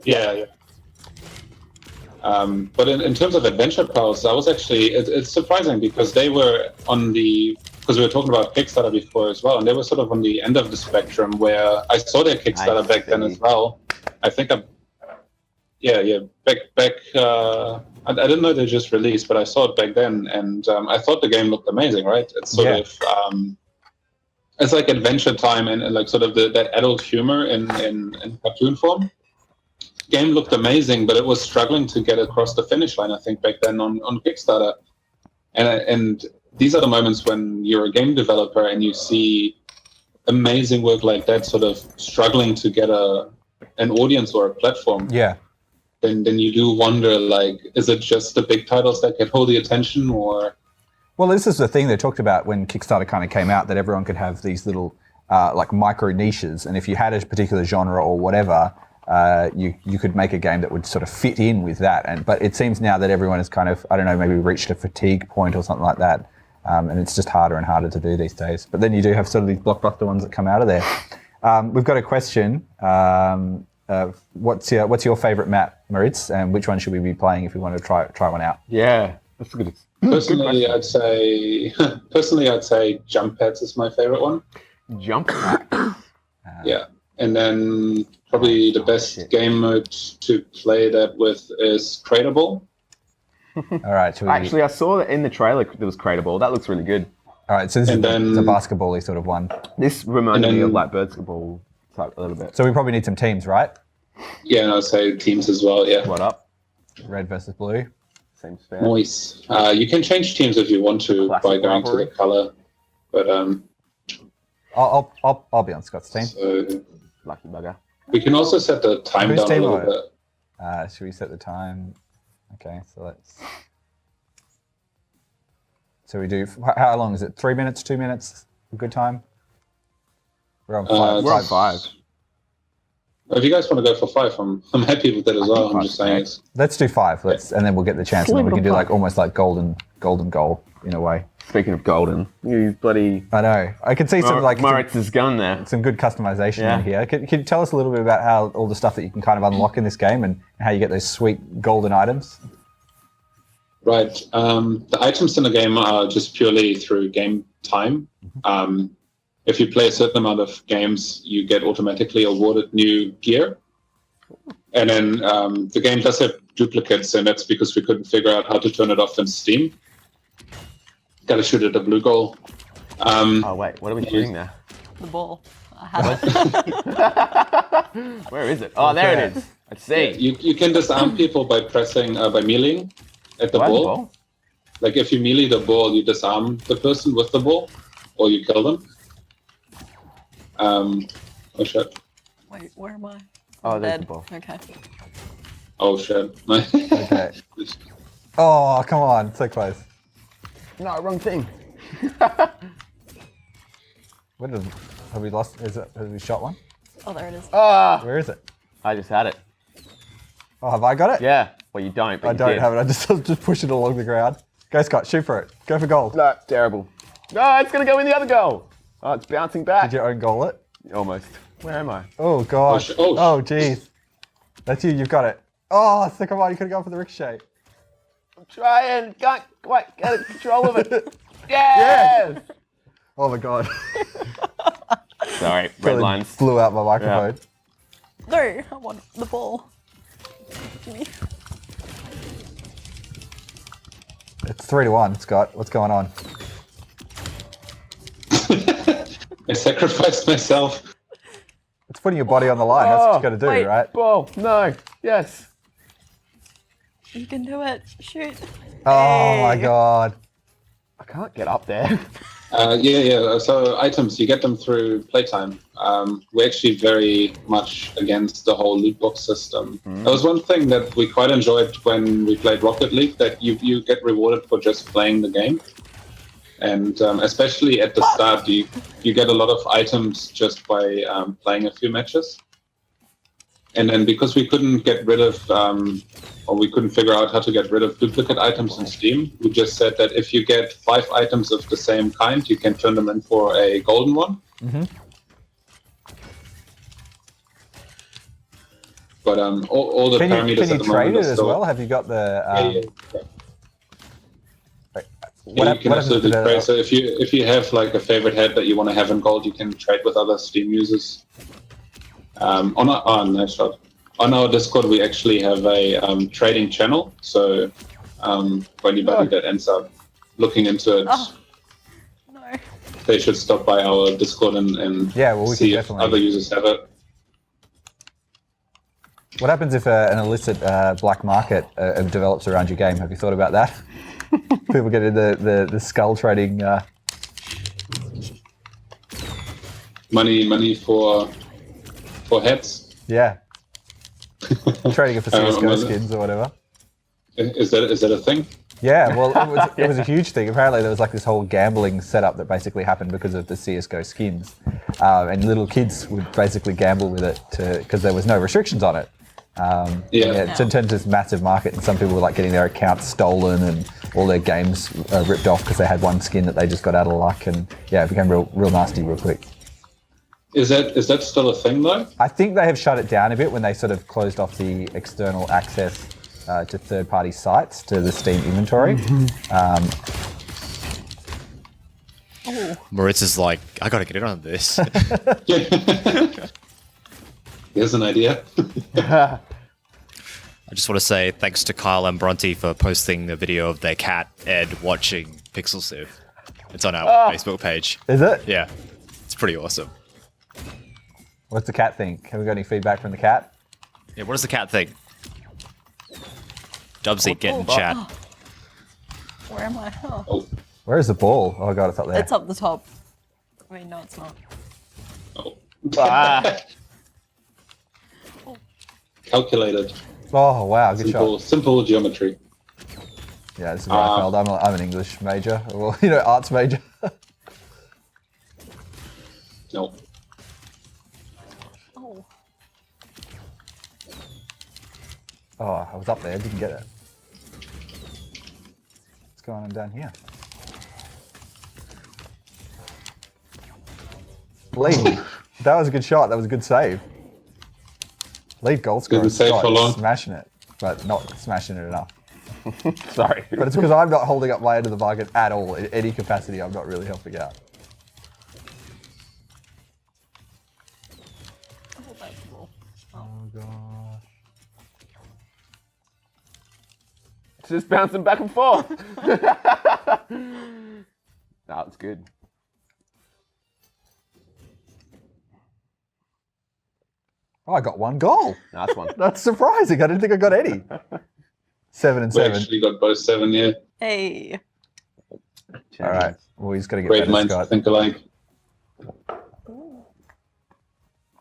But in terms of Adventure Pals, I was actually, it's surprising because they were because we were talking about Kickstarter before as well, and they were sort of on the end of the spectrum, where I saw their Kickstarter back then as well. I think back, I didn't know they just released, but I saw it back then, and I thought the game looked amazing, right? It's sort of, it's like Adventure Time and like sort of that adult humor in cartoon form. Game looked amazing, but it was struggling to get across the finish line, I think, back then on Kickstarter. And these are the moments when you're a game developer and you see amazing work like that sort of struggling to get an audience or a platform. Yeah. Then you do wonder, like, is it just the big titles that get all the attention, or... Well, this is the thing they talked about when Kickstarter kind of came out, that everyone could have these little like micro niches, and if you had a particular genre or whatever, you could make a game that would sort of fit in with that. But it seems now that everyone has kind of, I don't know, maybe reached a fatigue point or something like that, and it's just harder and harder to do these days. But then you do have sort of these blockbuster ones that come out of there. We've got a question. What's your favourite map, Moritz, and which one should we be playing if we want to try one out? Yeah, that's a good. Personally, I'd say Jump Pads is my favourite one. Jump Pads. Yeah, and then probably the best game mode to play that with is Crateable. All right. Actually, I saw that in the trailer there was Crateable. That looks really good. All right, so this is the basketball-y sort of one. This reminded me of like basketball type a little bit. So we probably need some teams, right? Yeah, and I'd say teams as well, yeah. What up? Red versus blue. Seems fair. Nice. You can change teams if you want to by going to the color. But I'll be on Scott's team. so Lucky bugger. we can also set the time Whose down a team little are bit. Should we set the time? Okay, so let's. So we do. How long is it? 3 minutes? 2 minutes? A good time. We're on five. We're on 5. If you guys want to go for 5, I'm happy with that as well. I'm just saying okay. it's Let's do 5. And then we'll get the chance, and then we can do like almost like golden goal in a way. Speaking of golden, you bloody I know. I can see some like Moritz's gun there. some good customization in here. Can you tell us a little bit about how all the stuff that you can kind of unlock in this game and how you get those sweet golden items? right. The items in the game are just purely through game time. If you play a certain amount of games, you get automatically awarded new gear. And then the game does have duplicates, and that's because we couldn't figure out how to turn it off in Steam. Got to shoot at a blue goal. Oh wait, what are we shooting there? The ball. I had it. Where is it? Oh, there it is. I see. You can disarm people by pressing by meleeing at the Why the ball. ball? Like if you melee the ball, you disarm the person with the ball, or you kill them. Oh shit! Wait, where am I? Oh, there's Dead. the ball. Okay. Oh shit! Okay. Oh, come on. So close. No, wrong thing. Have we lost? Have we shot one? Oh, there it is. Ah, Where is it? I just had it. Oh, have I got it? Yeah. Well, you don't. But I you don't did. have it. I just push it along the ground. Go, Scott. Shoot for it. Go for goal. No, terrible. No, it's gonna go in the other goal. Oh, it's bouncing back. Did you own goal it? Almost. Where am I? Oh, God. Oh, jeez. That's you. You've got it. Oh, so come on. You could have gone for the ricochet. I'm trying. Can't quite get control of it. Yes! Oh, my God. Sorry, red Totally lines. Blew out my microphone. No, I want the ball. Gimme. It's 3-1, Scott. What's going on? I sacrificed myself. It's putting your body on the line. That's what you got to do, wait. right? Ball. No. Yes. You can do it. Shoot. Oh, my Hey. God. I can't get up there. Yeah. So items, you get them through playtime. We're actually very much against the whole loot box system. That was one thing that we quite enjoyed when we played Rocket League, that you get rewarded for just playing the game. And especially at the start, you get a lot of items just by playing a few matches. And then because we couldn't get rid of, or we couldn't figure out how to get rid of duplicate items in Steam, we just said that if you get 5 items of the same kind, you can turn them in for a golden one. Mm-hmm. But all the parameters Can you at the trade moment it are as still... well? Have you got the... Yeah. What You can happens absolutely to the- trade. So if you have like a favorite head that you want to have in gold, you can trade with other Steam users. Nice shot. On our Discord, we actually have a trading channel. So for anybody that ends up looking into it, No. they should stop by our Discord and Yeah, well, we see can if definitely... other users have it. What happens if an illicit black market develops around your game? Have you thought about that? People get into the skull trading. Money for heads. Yeah. Trading it for CSGO well, skins or whatever. Is that a thing? Yeah, well, it was a huge thing. Apparently, there was like this whole gambling setup that basically happened because of the CSGO skins. And little kids would basically gamble with it because there was no restrictions on it. It turned into this massive market, and some people were like getting their accounts stolen and all their games ripped off because they had one skin that they just got out of luck, and it became real nasty real quick. Is that still a thing though? I think they have shut it down a bit when they sort of closed off the external access to third-party sites to the Steam inventory. Moritz is like, I gotta get in on this. Here's an idea. I just want to say thanks to Kyle and Bronte for posting the video of their cat, Ed, watching Pixel Civ. It's on our Facebook page. Is it? Yeah. It's pretty awesome. What's the cat think? Have we got any feedback from the cat? Yeah, what does the cat think? Dubsy, get in chat. Where am I? Oh. Oh, Where is the ball? Oh god, it's up there. It's up the top. I mean, no, it's not. Oh. Ah. Calculated. Oh wow, good shot. Simple geometry. Yeah, this is where I failed. I'm an English major, well, you know, arts major. No. Oh. Oh, I was up there, didn't get it. What's going on down here? Lead. That was a good shot. That was a good save. Lead goal scorer. Didn't save for long. Smashing it, but not smashing it enough. Sorry. But it's because I'm not holding up my end of the bargain at all. In any capacity, I'm not really helping out. Oh, that's cool. Oh gosh. It's just bouncing back and forth. No, it's good. Oh, I got one goal. Nice one. That's surprising. I didn't think I got any. 7 and We 7. actually got both 7, yeah. Hey. All right. Well, he's got to get Great better, minds Scott. think alike.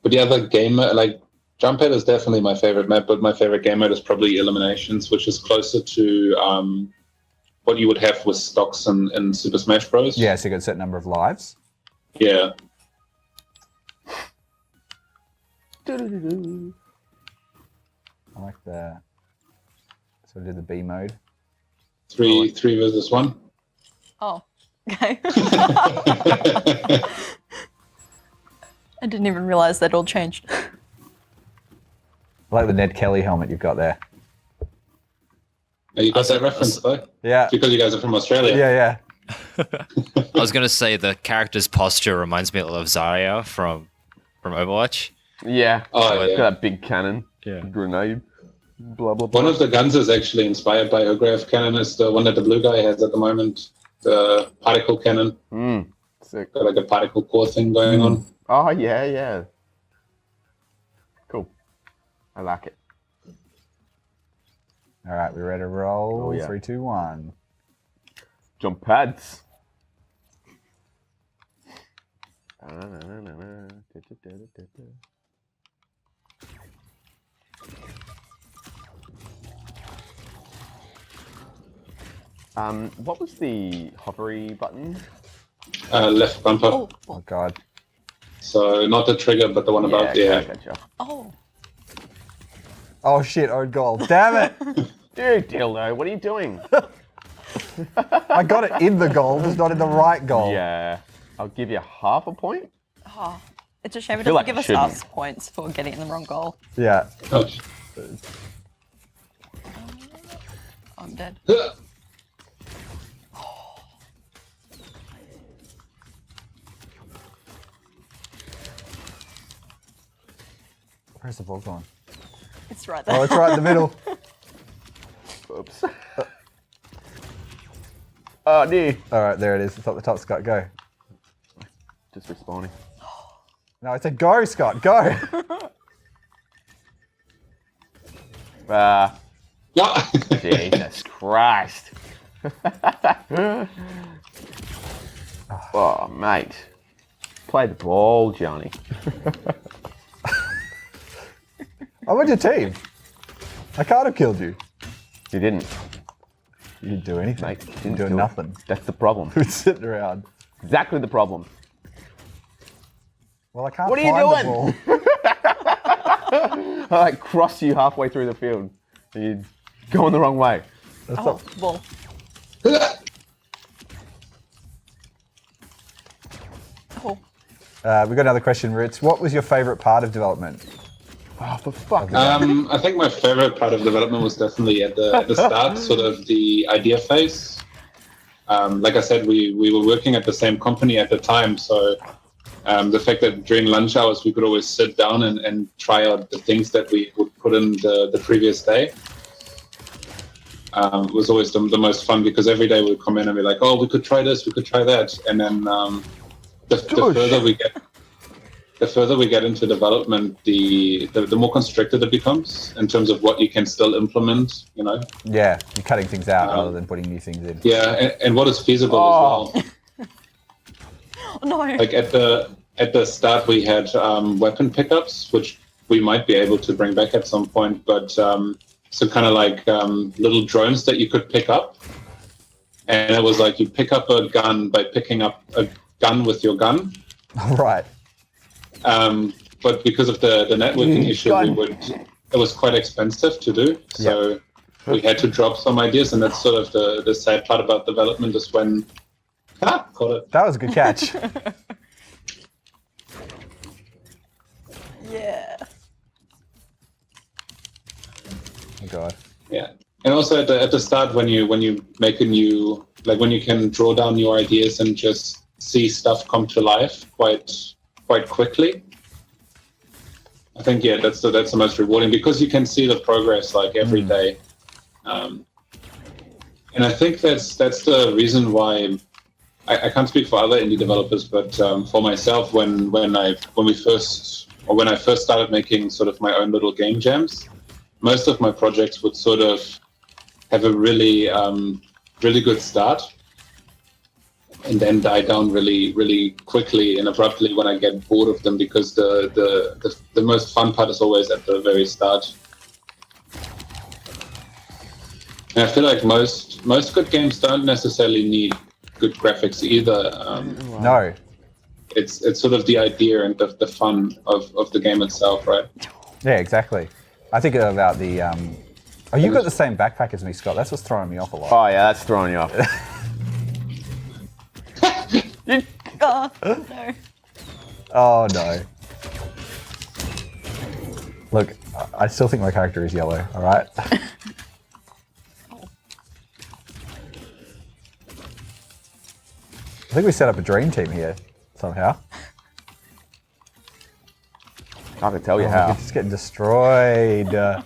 But yeah, the game, like, Jump Head is definitely my favorite map, but my favorite game mode is probably Eliminations, which is closer to what you would have with stocks in Super Smash Bros. Yeah, so you got a set number of lives. Yeah. I like the. So I did the B mode. 3 versus 1. Oh. Okay. I didn't even realize they'd all changed. I like the Ned Kelly helmet you've got there. Oh, you got that reference, though? Yeah. Because you guys are from Australia. Yeah. I was gonna say the character's posture reminds me of Zarya from Overwatch. Yeah. Oh, yeah. Got that big cannon. Yeah. Grenade. Blah, blah, blah. One of the guns is actually inspired by her graph cannon. It's the one that the blue guy has at the moment. The particle cannon. Sick. Got like a particle core thing going on. Oh, yeah. Cool. I like it. All right, we ready to roll? Oh, yeah. 3, 2, 1. Jump pads. What was the hovery button? Left bumper. Oh. Oh God. So not the trigger, but the one above. Yeah. Gotcha. Oh. Oh shit! Own goal. Damn it! Dude, dildo, what are you doing? I got it in the goal, just not in the right goal. Yeah. I'll give you half a point. Oh. It's a shame it feel doesn't like give it us shouldn't. us points for getting in the wrong goal. Yeah. Ouch. I'm dead. Where's the ball gone? It's right there. Oh, it's right in the middle. Oops. Oh, no. All right, there it is. It's up the top, Scott. Go. Just respawning. No, I said go, Scott. Go. Ah, Yeah. Jesus Christ. Oh, mate. Play the ball, Johnny. I'm on your team. I can't have killed you. You didn't, You didn't do anything. mate. You Didn't didn't do do it. nothing. That's the problem. Who's sitting around? Exactly the problem. Well, I can't What are you find doing? the ball. I like cross you halfway through the field. And you're going the wrong way. That's Oh, not- well. Oh. we got another question, Ritz. What was your favourite part of development? Oh, for fuck's I think my favorite part of development was definitely at the start, sort of the idea phase. Like I said, we were working at the same company at the time, so the fact that during lunch hours we could always sit down and try out the things that we would put in the previous day was always the most fun, because every day we'd come in and be like, oh, we could try this, we could try that, and then the further we get into development, the more constricted it becomes in terms of what you can still implement, you know. Yeah, you're cutting things out rather than putting new things in. Yeah, and what is feasible as well. No. Like at the start, we had weapon pickups, which we might be able to bring back at some point. But so kind of like little drones that you could pick up, and it was like you pick up a gun by picking up a gun with your gun. Right. But because of the networking issue, it was quite expensive to do. So we had to drop some ideas, and that's sort of the sad part about development is when caught it. That was a good catch. Yeah. Oh god. Yeah, and also at the start when you make a new, like when you can draw down your ideas and just see stuff come to life quite quickly. I think that's the most rewarding because you can see the progress like every day, and I think that's the reason why I can't speak for other indie developers, but for myself when I first started making sort of my own little game jams, most of my projects would sort of have a really good start and then die down really quickly and abruptly when I get bored of them, because the most fun part is always at the very start. And I feel like most good games don't necessarily need good graphics either. No. It's sort of the idea and the fun of the game itself, right? Yeah, exactly. I think about the. Oh, you got the same backpack as me, Scott. That's what's throwing me off a lot. Oh yeah, that's throwing you off. Oh, no. Oh no. Look, I still think my character is yellow. All right. I think we set up a dream team here somehow. I can tell you We're how. just getting destroyed. I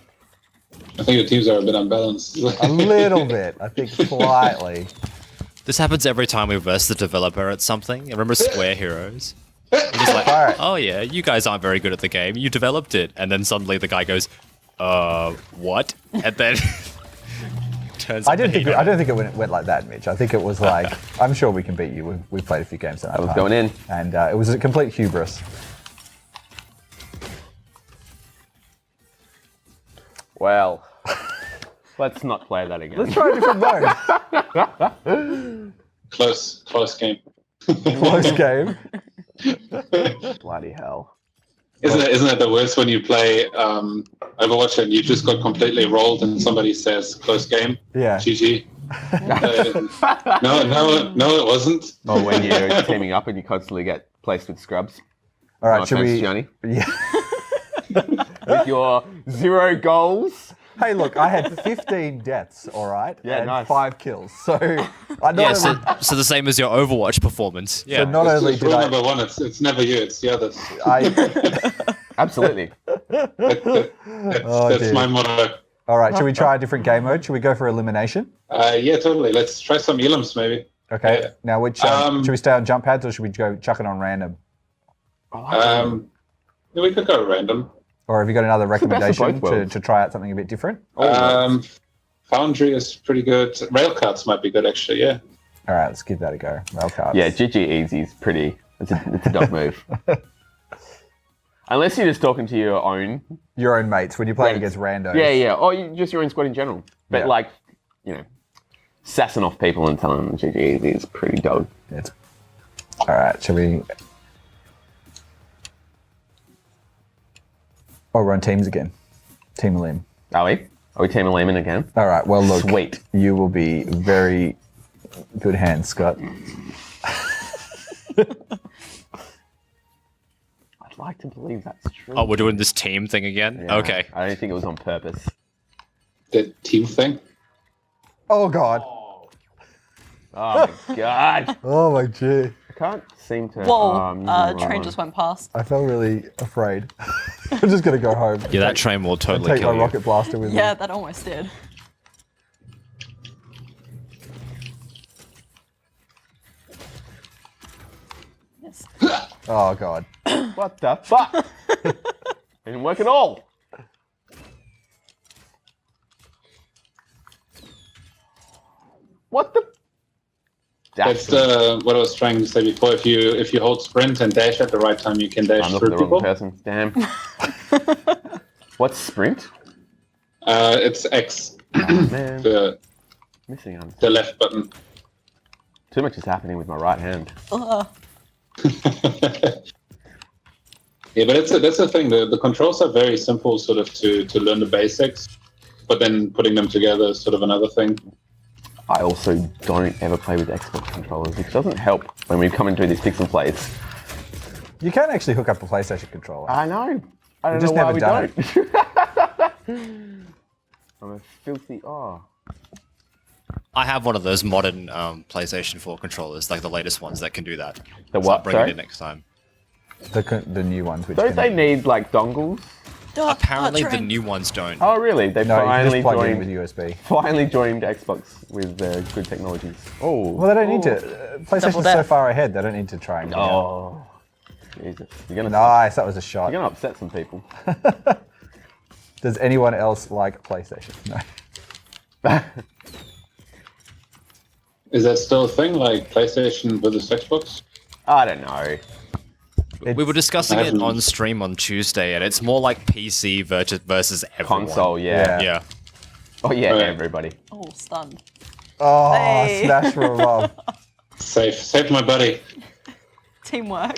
think the teams are a bit unbalanced. A little bit, I think, slightly. This happens every time we verse the developer at something. Remember Square Heroes? We're just like, Alright. oh yeah, you guys aren't very good at the game. You developed it. And then suddenly the guy goes, what? And then turns I on the don't think it went like that, Mitch. I think it was like, I'm sure we can beat you. We've played a few games at that I was time. going in. And it was a complete hubris. Well, let's not play that again. Let's try a different mode. Close game. Close game. Bloody hell. Isn't it the worst when you play Overwatch and you just got completely rolled and somebody says close game? Yeah. GG. No, it wasn't. Or when you're teaming up and you constantly get placed with scrubs. All right, No should offense, we? Johnny. Yeah. With your 0 goals. Hey, look, I had 15 deaths, all right? Yeah, and nice. 5 kills. So I not Yeah, only, so the same as your Overwatch performance. Yeah. so not only It's did rule I, number one. It's never you. It's the others. Absolutely. That's dear. my motto. All right, should we try a different game mode? Should we go for elimination? Yeah, totally. Let's try some elims maybe. Okay. Yeah. Now, which should we stay on jump pads or should we go chuck it on random? Yeah, we could go random. Or have you got another best of recommendation both worlds. to try out something a bit different? Foundry is pretty good. Railcarts might be good actually. Yeah. All right, let's give that a go. Railcards. Yeah, GG Easy is pretty. It's a dog move. Unless you're just talking to your own. Your own mates when you're playing Mates. against randos. Yeah. Or just your own squad in general. But Yeah. like, sassing off people and telling them GG Easy is pretty dog. It's... All right, shall we? Oh, we're on teams again. Team Lim. Are we? Are we Team Lehman again? All right, well, look. Sweet. You will be very good hands, Scott. I'd like to believe that's true. Oh, we're doing this team thing again? Yeah, Okay. I don't think it was on purpose. The team thing. Oh, God. Oh my god. Oh, my gee. I can't seem to. Whoa, I'm using the wrong train one. just went past. I felt really afraid. I'm just going to go home. Yeah, that train will totally Take kill my you. rocket blaster with Yeah, me. that almost did. Yes. Oh, God. What the fuck? Didn't work at all. What the? That's what I was trying to say before. If you hold sprint and dash at the right time, you can dash I'm looking through at the wrong people. person. Damn. What's sprint? It's X, Oh, man. Missing on. the left button. Too much is happening with my right hand. Ugh. Yeah, but that's the thing. The controls are very simple, sort of to learn the basics, but then putting them together is sort of another thing. I also don't ever play with Xbox controllers, which doesn't help when we come into these fix and plays. You can actually hook up a PlayStation controller. I know. I don't just know why never we done don't. I'm a filthy. Oh. I have one of those modern PlayStation 4 controllers, like the latest ones that can do that. The So what, I'll bring it sorry? in next time. The new ones, which Don't can, they need like dongles? Apparently the train. new ones don't. Oh, really? They no, you can finally just plug it in with joined. USB. Finally joined Xbox with good technologies. Oh. Well, they don't need to. Double PlayStation's so death. far ahead, they don't need to try and. Oh. Jesus. You're gonna Nice, that was a shot. You're gonna upset some people. Does anyone else like PlayStation? No. Is that still a thing, like PlayStation versus Xbox? I don't know. We were discussing it haven't- on stream on Tuesday, and it's more like PC versus everyone. Console, yeah. Yeah. Oh yeah, Right. everybody. Oh, stunned. Oh, Hey. smash for a love. Save my buddy. Teamwork.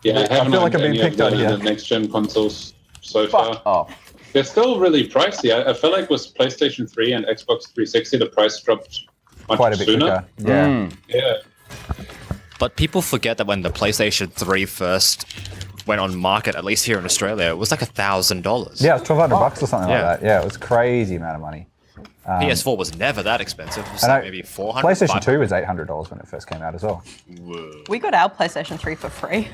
Yeah, I haven't feel like owned I'm being any of picked on the here. next gen consoles so Fuck far. off. They're still really pricey. I feel like with PlayStation 3 and Xbox 360, the price dropped much Quite a bit sooner. quicker. Yeah. Mm. Yeah. But people forget that when the PlayStation 3 first went on market, at least here in Australia, it was like $1,000. Yeah, it was $1,200 or something Yeah. like that. Yeah, it was crazy amount of money. PS4 was never that expensive. It was And like maybe 400. PlayStation 2 was $800 when it first came out as well. Whoa. We got our PlayStation 3 for free.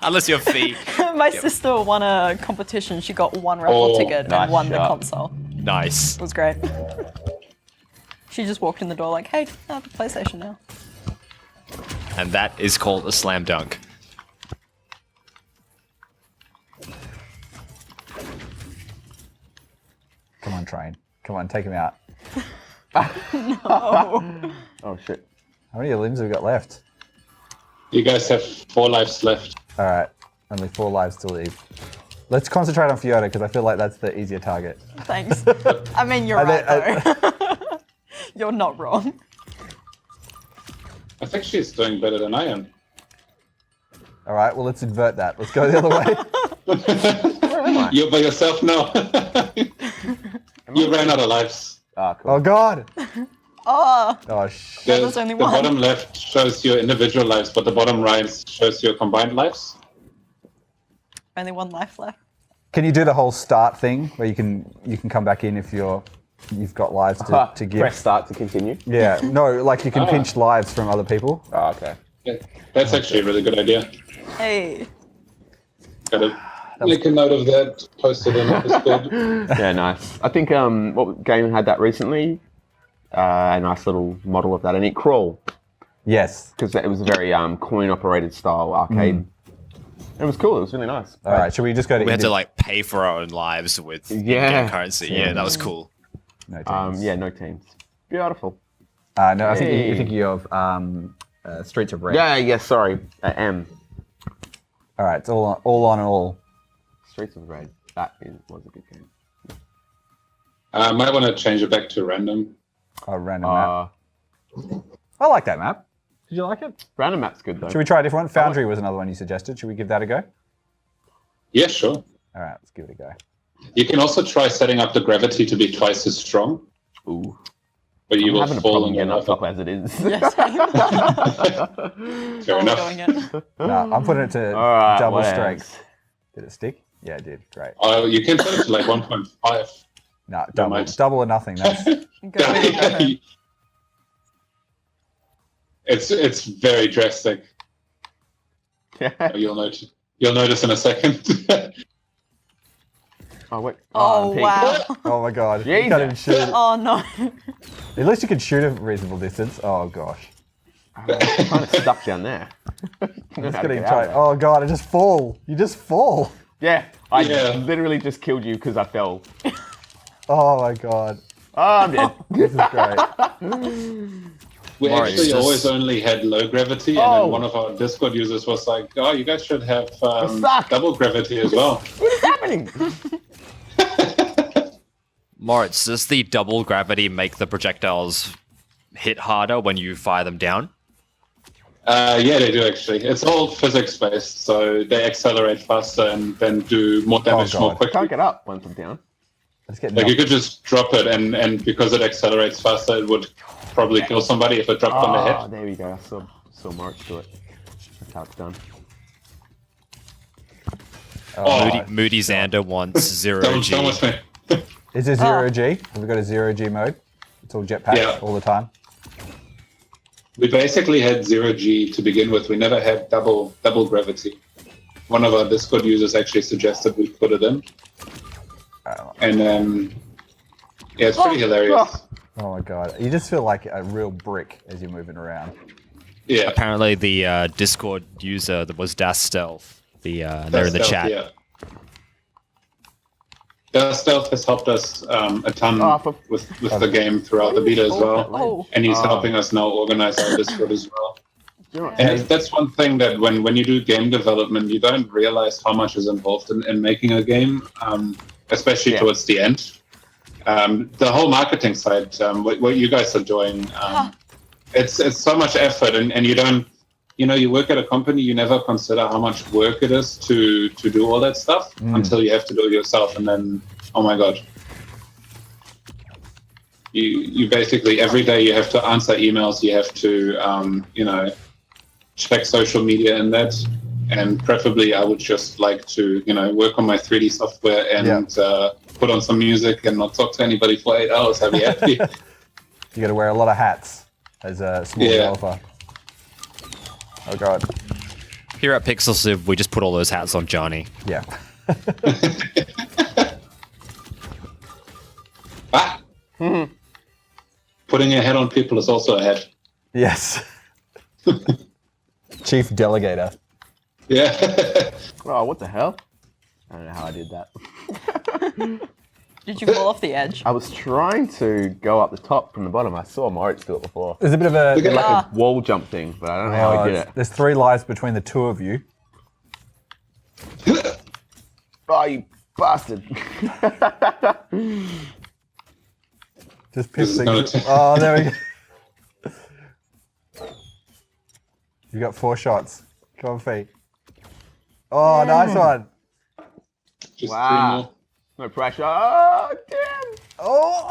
Unless you're fee. My sister won a competition. She got one raffle Oh, ticket nice and won the shot. console. Nice. It was great. She just walked in the door like, hey, I have a PlayStation now. And that is called a slam dunk. Come on, train. Come on, take him out. Oh shit. How many limbs have we got left? You guys have 4 lives left. All right, only 4 lives to leave. Let's concentrate on Fiona because I feel like that's the easier target. Thanks. I mean, you're right, though. You're not wrong. I think she's doing better than I am. All right, well, let's invert that. Let's go the other way. You're by yourself now. You ran out of lives. Ah, cool. Oh, God. Oh, Oh, shit. Yeah, there's only the one. bottom left shows your individual lives, but the bottom right shows your combined lives. only one life left. Can you do the whole start thing where you can come back in if you've got lives to give? Press start to continue. Yeah, no, like you can pinch lives from other people. Oh, okay. Yeah, that's actually a really good idea. Hey. Gotta make a note of that, post it in Discord. Yeah, nice. I think what game had that recently? A nice little model of that, and it crawl Yes. because it was a very coin operated style arcade. It was cool. It was really nice. All right, should we just go to We had to like pay for our own lives with Yeah. in-game currency. Yeah, that was cool. No teams. Yeah, no teams. Beautiful. No, I think Hey. you're thinking of Streets of Rage. Yeah. Sorry. M. All right, it's all on all. Streets of Rage. That was a good game. I might want to change it back to random. Oh, random map. I like that map. Did you like it? Random map's good though. Should we try a different one? Foundry was another one you suggested. Should we give that a go? Yeah, sure. All right, let's give it a go. You can also try setting up the gravity to be twice as strong, Ooh. but you I'm will having a fall problem and getting go up top up. as it is. Yes, Fair I'm enough. doing it. No, I'm putting it to All right. double what strength. else? Did it stick? Yeah, it did. Great. You can set it to like 1.5. No, double, mind. double or nothing. That's Go big or go home. It's very drastic. You'll notice in a second. Oh wait. Oh, pink. wow. oh my god. You can't even Jesus. shoot. Oh, no. At least you can shoot a reasonable distance. Oh gosh. I'm kind of stuck down there. I'm just gonna try. Oh god, I just fall. You just fall. Yeah, I Yeah. literally just killed you because I fell. Oh my god. Oh, I'm dead. This is great. We Maurice, actually just- always only had low gravity, and Oh. then one of our Discord users was like, "Oh, you guys should have suck." double gravity as well." What's happening? Moritz, does the double gravity make the projectiles hit harder when you fire them down? Yeah, they do actually. It's all physics based, so they accelerate faster and then do more damage God. more I quickly. can't get up once I'm down. Let's get Like you knocked. could just drop it, and because it accelerates faster, it would probably kill somebody if it dropped on the Oh, head. there we go. I saw Moritz do it. That's how it's done. Oh, Moody Xander wants 0 don't G. with me. Is it 0G? Have we got a 0G mode? It's all jetpack Yeah. all the time. We basically had 0G to begin with. We never had double gravity. One of our Discord users actually suggested we put it in, Oh, and then yeah, it's pretty hilarious. oh my god. You just feel like a real brick as you're moving around. Yeah, Apparently, the Discord user that was Das Stealth. They're in the chat. Yeah. The stealth has helped us a ton with the game throughout the beta as well, Oh. and he's helping us now organize our Discord as well. You're And that's one thing that when you do game development, you don't realize how much is involved in making a game, especially towards the end. The whole marketing side, what you guys are doing, it's so much effort, and you don't, you work at a company, you never consider how much work it is to do all that stuff until you have to do it yourself, and then, oh my god. You basically, every day you have to answer emails, you have to, check social media and that, and preferably I would just like to, work on my 3D software and put on some music and not talk to anybody for 8 hours. I'd be happy. You gotta wear a lot of hats as a small developer. Oh god. Here at Pixel Civ, we just put all those hats on Johnny. Yeah. Ah! Putting a head on people is also a head. Yes. Chief Delegator. Yeah. Oh, what the hell? I don't know how I did that. Did you fall off the edge? I was trying to go up the top from the bottom. I saw Moritz do it before. There's a bit of a... Look at Like Ah. a wall jump thing, but I don't know how he did it. There's 3 lives between the 2 of you. Oh, you bastard. Just This is piss gonna things. take- Oh, there we go. You got 4 shots. Come on, feet. Oh, nice one. Just Wow. 3 more. No pressure. Oh, damn. Oh,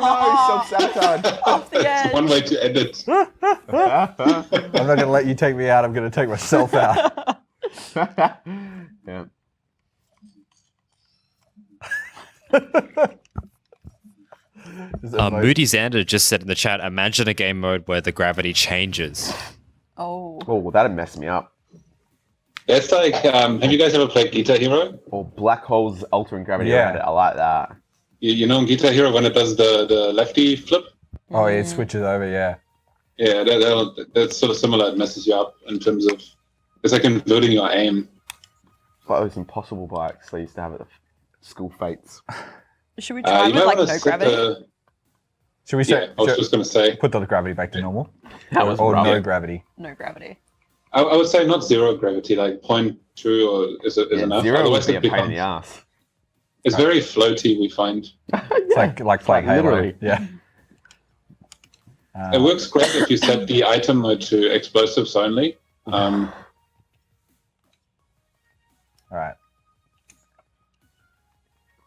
Oh, no, self-sabotage. Off the edge. One way to end it. I'm not gonna let you take me out. I'm gonna take myself out. Yeah. Moody Xander just said in the chat, imagine a game mode where the gravity changes. Oh. Oh, well, that'd mess me up. That's like, have you guys ever played Guitar Hero? Or black holes altering gravity Yeah. around it. I like that. You know in Guitar Hero when it does the lefty flip? Oh, it switches over. Yeah. Yeah, that's sort of similar. It messes you up in terms of, it's like inverting your aim. It's like those impossible bikes they used to have at the school fates. Should we try You with might like wanna no set gravity? Should we Yeah, say? I was just going to say, Put the gravity back to normal? That was or rough. no gravity? No gravity. I would say not 0 gravity, like 0.2 or is Yeah, enough. 0 would Otherwise be a it pain in becomes, the ass. it's very floaty, we find. It's like playing Halo. literally. Yeah. It works great if you set the item mode to explosives only. All right.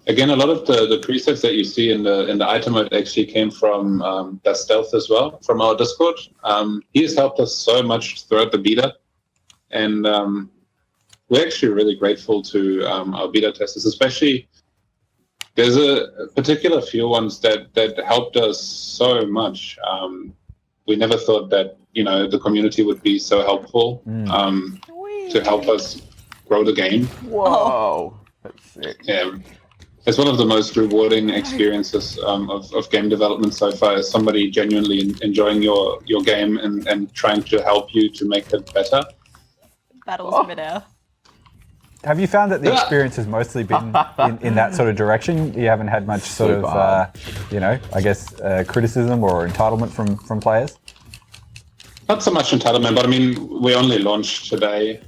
Again, a lot of the presets that you see in the item mode actually came from the stealth as well, from our Discord. He has helped us so much throughout the beta, and we're actually really grateful to our beta testers, especially. There's a particular few ones that helped us so much. We never thought that the community would be so helpful to help us grow the game. Whoa. That's sick. Yeah. It's one of the most rewarding experiences of game development so far, is somebody genuinely enjoying your game and trying to help you to make it better. Battles midair. Have you found that the experience has mostly been in that sort of direction? You haven't had much sort of, I guess, criticism or entitlement from players? Not so much entitlement, but I mean, we only launched today.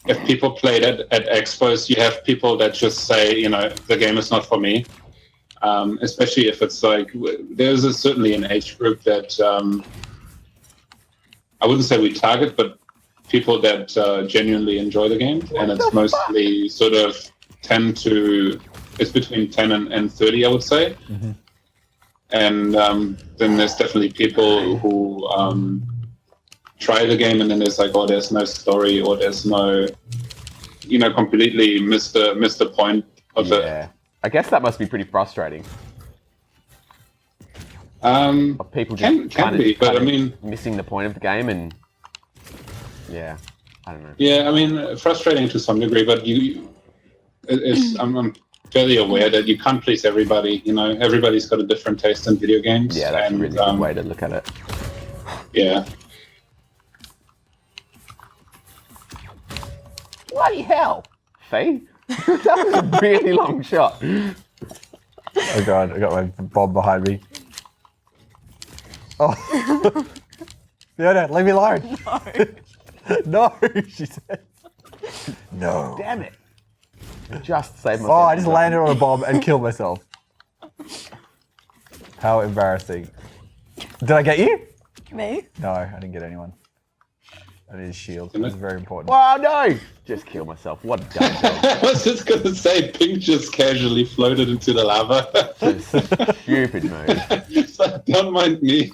If people played it at expos, you have people that just say, the game is not for me. Especially if it's like, there's certainly an age group that I wouldn't say we target, but people that genuinely enjoy the game. And it's mostly sort of it's between 10 and 30, I would say. Mm-hmm. And then there's definitely people who try the game and then there's like, oh, there's no story or there's no, completely missed the point of it. I guess that must be pretty frustrating. Of people just can be, but I mean, missing the point of the game and I don't know. Yeah, I mean, frustrating to some degree, but I'm fairly aware that you can't please everybody. Everybody's got a different taste in video games. Yeah, that's a really good way to look at it. Yeah. Bloody hell, Faye! That was a really long shot. Oh god, I got my bomb behind me. Oh. Fiona, leave me alone. No, she said. No. Damn it. Just saved myself. Oh, I just landed on a bomb and killed myself. How embarrassing. Did I get you? Me? No, I didn't get anyone. I need a shield. This is very important. Oh no! Just kill myself. What a dumb job. I was just going to say, Pink just casually floated into the lava. Stupid move. So don't mind me.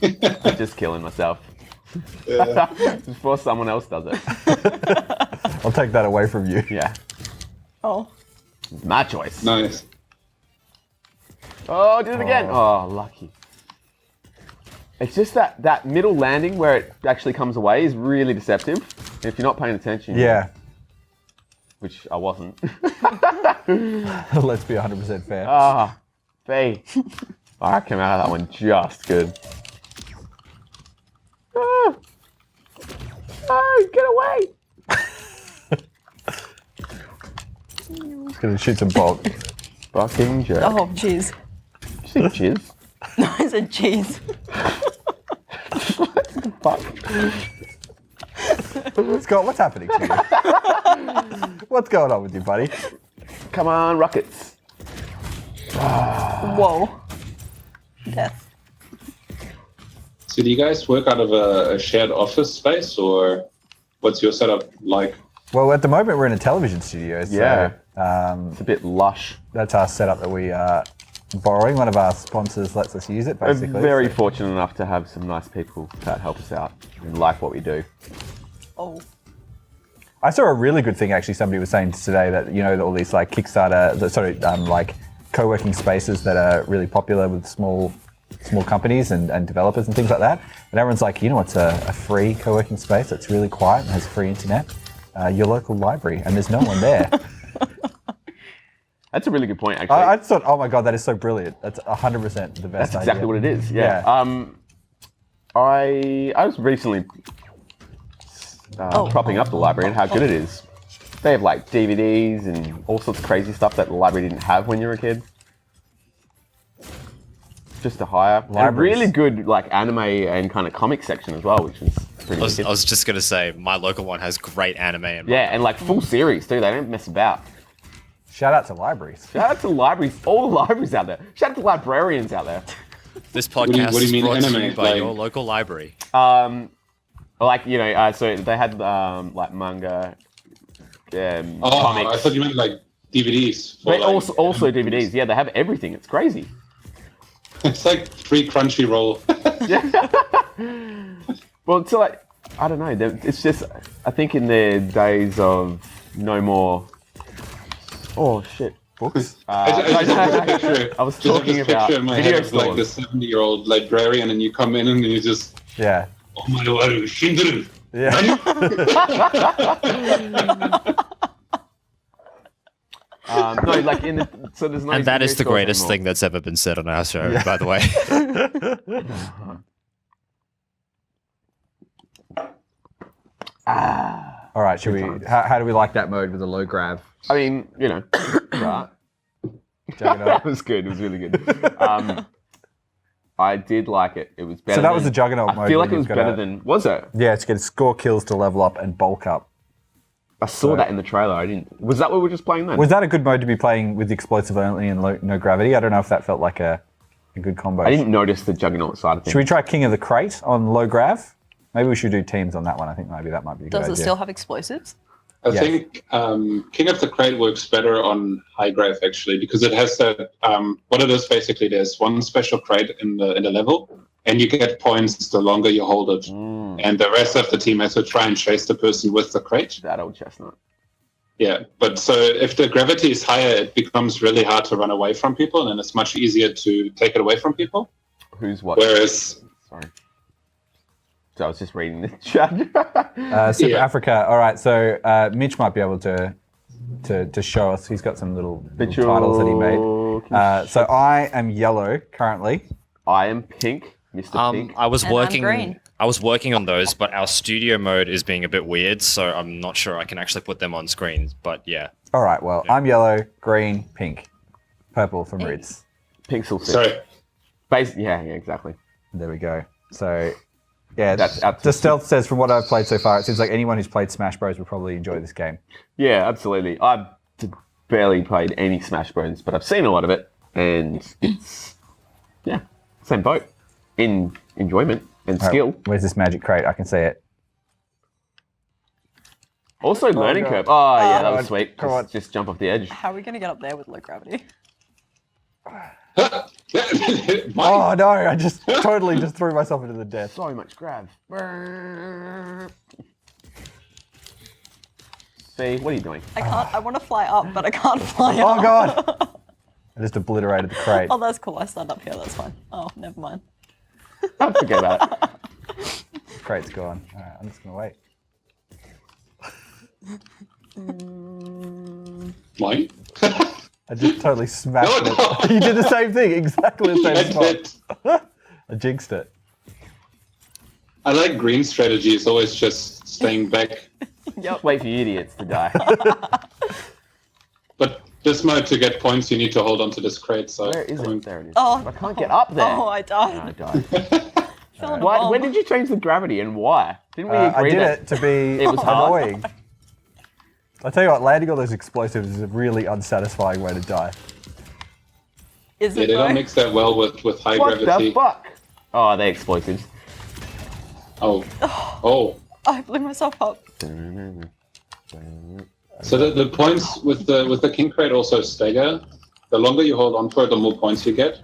Just killing myself. Yeah. Before someone else does it. I'll take that away from you. Yeah. Oh. It's my choice. Nice. Oh, did it again. Oh, lucky. It's just that middle landing where it actually comes away is really deceptive. And if you're not paying attention. Yeah. Which I wasn't. Let's be 100% fair. Ah, B. I came out of that one just good. Ah. Oh, get away! Just gonna shoot some bolts. Fucking jerk. Oh, jeez. Did you say jizz? No, I said cheese. What the fuck? Scott, what's happening to you? What's going on with you, buddy? Come on, rockets. Whoa. Death. So do you guys work out of a shared office space, or what's your setup like? Well, at the moment we're in a television studio, so Yeah. It's a bit lush. that's our setup that we are borrowing. One of our sponsors lets us use it, We're basically. very fortunate enough to have some nice people that help us out and like what we do. Oh. I saw a really good thing, actually. Somebody was saying today that, all these like Kickstarter, like co-working spaces that are really popular with small companies and developers and things like that. And everyone's like, what's a free co-working space that's really quiet and has free internet? Your local library, and there's no one there. That's a really good point, actually. I just thought, oh my god, that is so brilliant. That's 100% the best That's idea. exactly what it is, yeah. I was recently propping up the library and how good it is. They have like DVDs and all sorts of crazy stuff that the library didn't have when you were a kid. Just to hire. And a really good like anime and kind of comic section as well, which was pretty good. I was just going to say, my local one has great anime. And and like full series too, they don't mess about. Shout out to libraries. Shout out to libraries, all the libraries out there. Shout out to librarians out there. This podcast what do you mean is brought to anime? you by Like- your local library. So they had like manga, Oh, comics. I thought you meant like DVDs. For, But like, also DVDs. Yeah, they have everything. It's crazy. It's like free Crunchyroll. Well, it's like, I don't know. It's just, I think in the days of no more. Oh shit. Books. I just have a picture. I was just have talking this about picture in my video head of like the stores. 70-year-old librarian, and you come in and you just, Yeah. oh my god, Shinduru. Yeah. No, like so there's no. And that video is the stores greatest anymore. thing that's ever been said on our show, by the way. All right, should we? How do we like that mode with a low grab? I mean, you know, right. Juggernaut. It was good. It was really good. I did like it. It was better. So that was the Juggernaut mode. I feel like where it was you've better got than. Was it? Yeah, to get score kills to level up and bulk up. I saw that in the trailer. I didn't. Was that what we were just playing then? Was that a good mode to be playing with the explosive only and no gravity? I don't know if that felt like a good combo. I didn't notice the Juggernaut side of things. Should we try King of the Crate on low grav? Maybe we should do teams on that one. I think maybe that might be a good Does idea. it still have explosives? I think King of the Crate works better on high graph actually because it has that. What it is basically, there's one special crate in the level, and you get points the longer you hold it, and the rest of the team has to try and chase the person with the crate. That old chestnut. Yeah, but so if the gravity is higher, it becomes really hard to run away from people, and it's much easier to take it away from people. Who's what? Whereas, Sorry. So I was just reading the chat. Super Africa. All right, so Mitch might be able to show us. He's got some little titles that he made. So I am yellow currently. I am pink, Mr. Pink. I was And I'm working. green. I was working on those, but our studio mode is being a bit weird, so I'm not sure I can actually put them on screens. But yeah, All right, well, I'm yellow, green, pink, purple for Moritz. Pixel 6. sorry, Yeah, exactly. There we go. So, yeah, That's up to the stealth says from what I've played so far, it seems like anyone who's played Smash Bros would probably enjoy this game. Yeah, absolutely. I've barely played any Smash Bros, but I've seen a lot of it, and it's same boat in enjoyment and All right, skill. where's this magic crate? I can see it. Also, learning God. curve. Oh yeah, that Come was on, sweet. come on. Just jump off the edge. How are we going to get up there with low gravity? Oh no, I just totally just threw myself into the death. So much grab. See, what are you doing? I can't. I want to fly up, but I can't fly up. Oh god! I just obliterated the crate. Oh, that's cool. I stand up here. That's fine. Oh, never mind. Forget about it. Crate's gone. All right, I'm just gonna wait. mine. I just totally smashed No, it. no. You did the same thing, exactly the I same spot. did. I jinxed it. I like green strategy. It's always just staying back. Yep. Wait for you idiots to die. But this mode, to get points, you need to hold on to this crate. So Where is it? There it is. Oh. I can't get up there. Oh, I died. I died. Fell in a Why, bomb. when did you change the gravity and why? Didn't we I agree did that it to be it was hard? annoying. I tell you what, landing all those explosives is a really unsatisfying way to die. Is yeah, it they don't though? mix that well with high What gravity. the fuck? Oh, they explosives. Oh, oh. I blew myself up. So the points with the king crate also stagger. The longer you hold on to it, the more points you get.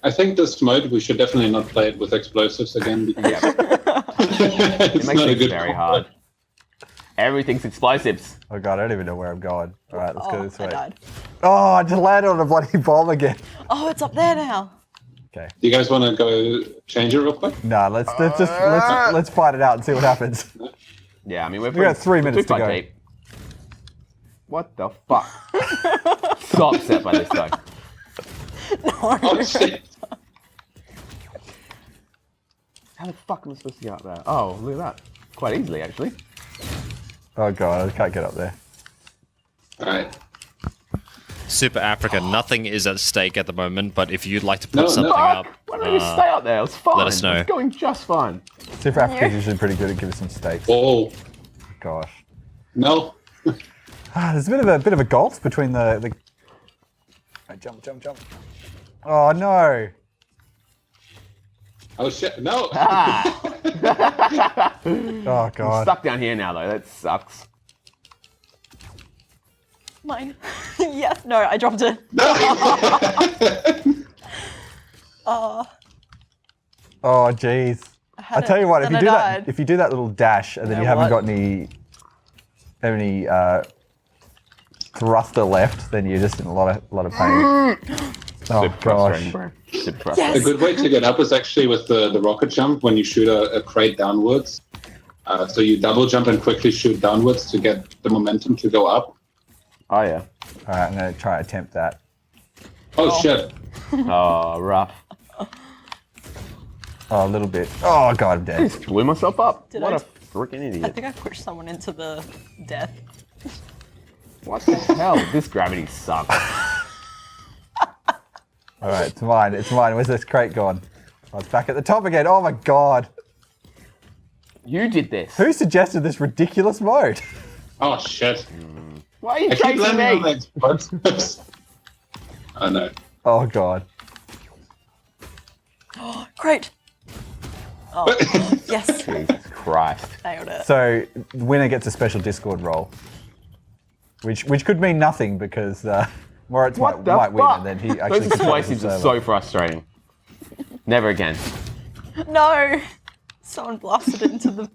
I think this mode we should definitely not play it with explosives again because It it's makes not a things good very combo. hard. Everything's explosives. Oh god, I don't even know where I'm going. All right, let's go Oh, this I way. died. Oh, I just landed on a bloody bomb again. Oh, it's up there now. Okay. Do you guys want to go change it real quick? Nah, let's fight it out and see what happens. Yeah, I mean, we've got 3 minutes to go. What the fuck? So upset by this guy. Oh shit! How the fuck am I supposed to get up there? Oh, look at that. Quite easily, actually. Oh god, I can't get up there. All right. Super Africa, nothing is at stake at the moment, but if you'd like to put No, no. something Fuck! up, Why don't we just stay up there? It was fine. let us know. It's going just fine. Super Africa's usually pretty good at giving some stakes. Oh Gosh. no! There's a bit of a gulf between the. Right, jump. Oh no! Oh shit! No! Oh god. Stuck down here now, though. That sucks. Mine. Yes. No, I dropped it. Oh. Oh jeez. I tell you what, if you do that little dash and then you haven't got any thruster left, then you're just in a lot of pain. Oh Super gosh. frustrating, bro. Super A frustrating. good way to get up is actually with the rocket jump when you shoot a crate downwards. So you double jump and quickly shoot downwards to get the momentum to go up. Oh, yeah. All right, I'm gonna try to attempt that. Oh shit! Oh, rough. Oh, a little bit. Oh god, I'm I dead. just blew myself up. Did What I a freaking I idiot. think I pushed someone into the death. What the hell? This gravity sucks. All right, it's mine. It's mine. Where's this crate gone? Oh, it's back at the top again. Oh my god. You did this. Who suggested this ridiculous mode? Oh shit! Why are you I keep chasing landing me? on that spot. I know. Oh god. Great. Oh, yes. Jesus Christ. Nailed it. So winner gets a special Discord role, which could mean nothing because Moritz What might the win fuck? and then he actually Those controls the explosives are server. so frustrating. Never again. No! Someone blasted it into the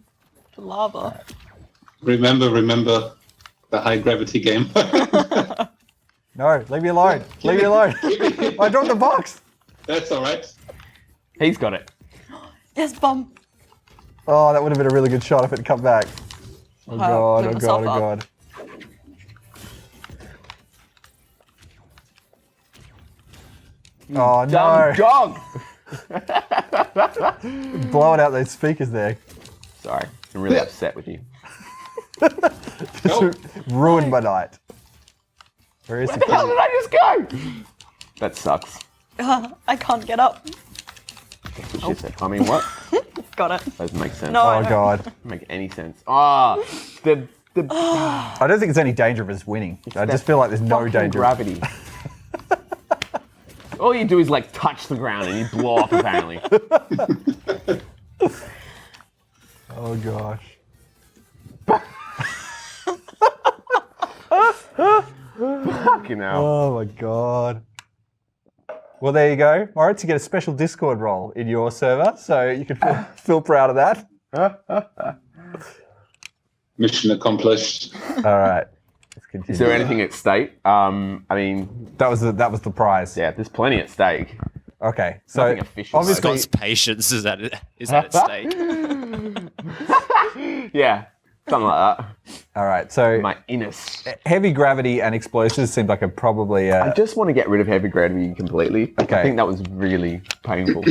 lava. Remember the high gravity game. No, leave me alone. Leave me alone. I dropped the box. That's all right. He's got it. Yes, bum. Oh, that would have been a really good shot if it had come back. Oh god, blew oh myself god, oh up. god. Oh no! Dumb dog! Blowing out those speakers there. Sorry, I'm really upset with you. Nope. Ruined my night. Where is Where the the hell key? did I just go? That sucks. I can't get up. That's what she said. I mean, what? Got it. Doesn't make sense. No. Oh god. Doesn't make any sense. Ah, the I don't think there's any danger of us winning. I just feel like there's no fucking danger. gravity. All you do is like touch the ground and you blow up apparently. Oh gosh. Fucking hell. Oh my god. Well, there you go, Moritz. You get a special Discord role in your server, so you can feel proud of that. Mission accomplished. All right. Let's continue. Is there anything at stake? I mean, That was the prize. yeah, there's plenty at stake. Okay. So Nothing official, obviously, Scott's patience is at stake. Yeah, something like that. all right. So My innes. heavy gravity and explosives seemed like probably. I just want to get rid of heavy gravity completely. Okay. I think that was really painful.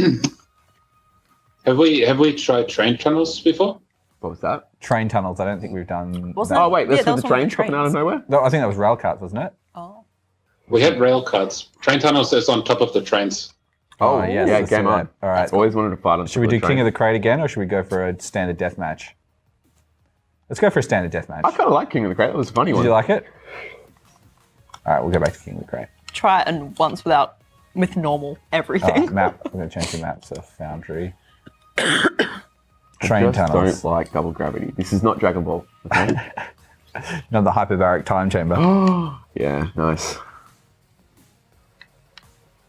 Have we tried train tunnels before? What was that? train tunnels. I don't think we've done. Wasn't that. Oh wait, that's Yeah, that with the was one of train the dropping out of trains. nowhere? No, I think that was rail carts, wasn't it? Oh. We had rail carts. Train tunnels is on top of the trains. Oh, yes, yeah, let's game do on. that. All right. Always wanted to fight on. Should we do King of the Crate again, or should we go for a standard death match? Let's go for a standard death match. I kind of like King of the Crate. That was a funny Did one. you like it? All right, we'll go back to King of the Crate. Try it and once with normal everything. Map. We're going to change the map to Foundry. I Train just tunnels. don't like double gravity. This is not Dragon Ball. Okay? Not the hyperbaric time chamber. Yeah, nice.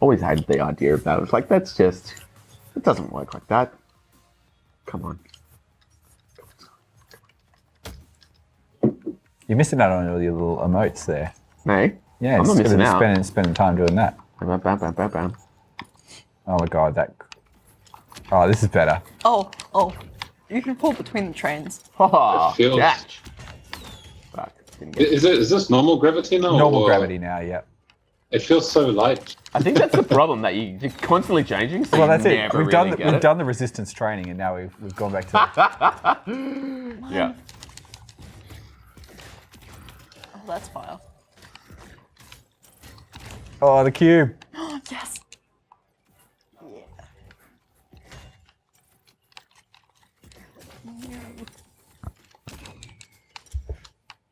Always hated the idea of that. It's like, it doesn't work like that. Come on. You're missing out on all your little emotes there. Hey, Yeah, I'm it's not missing out. spending time doing that. Bam, bam, bam, bam, bam. Oh my god, that. Oh, this is better. Oh. You can pull between the trains. Ha It feels- catch. Fuck, didn't get it. Is this normal gravity now? Normal or- gravity now, yeah. It feels so light. I think that's the problem, that you're constantly changing, so Well, you that's it. never We've really done get we've it. done the resistance training, and now we've gone back to. Yeah. Oh, that's fire. Oh, the cube. Yes.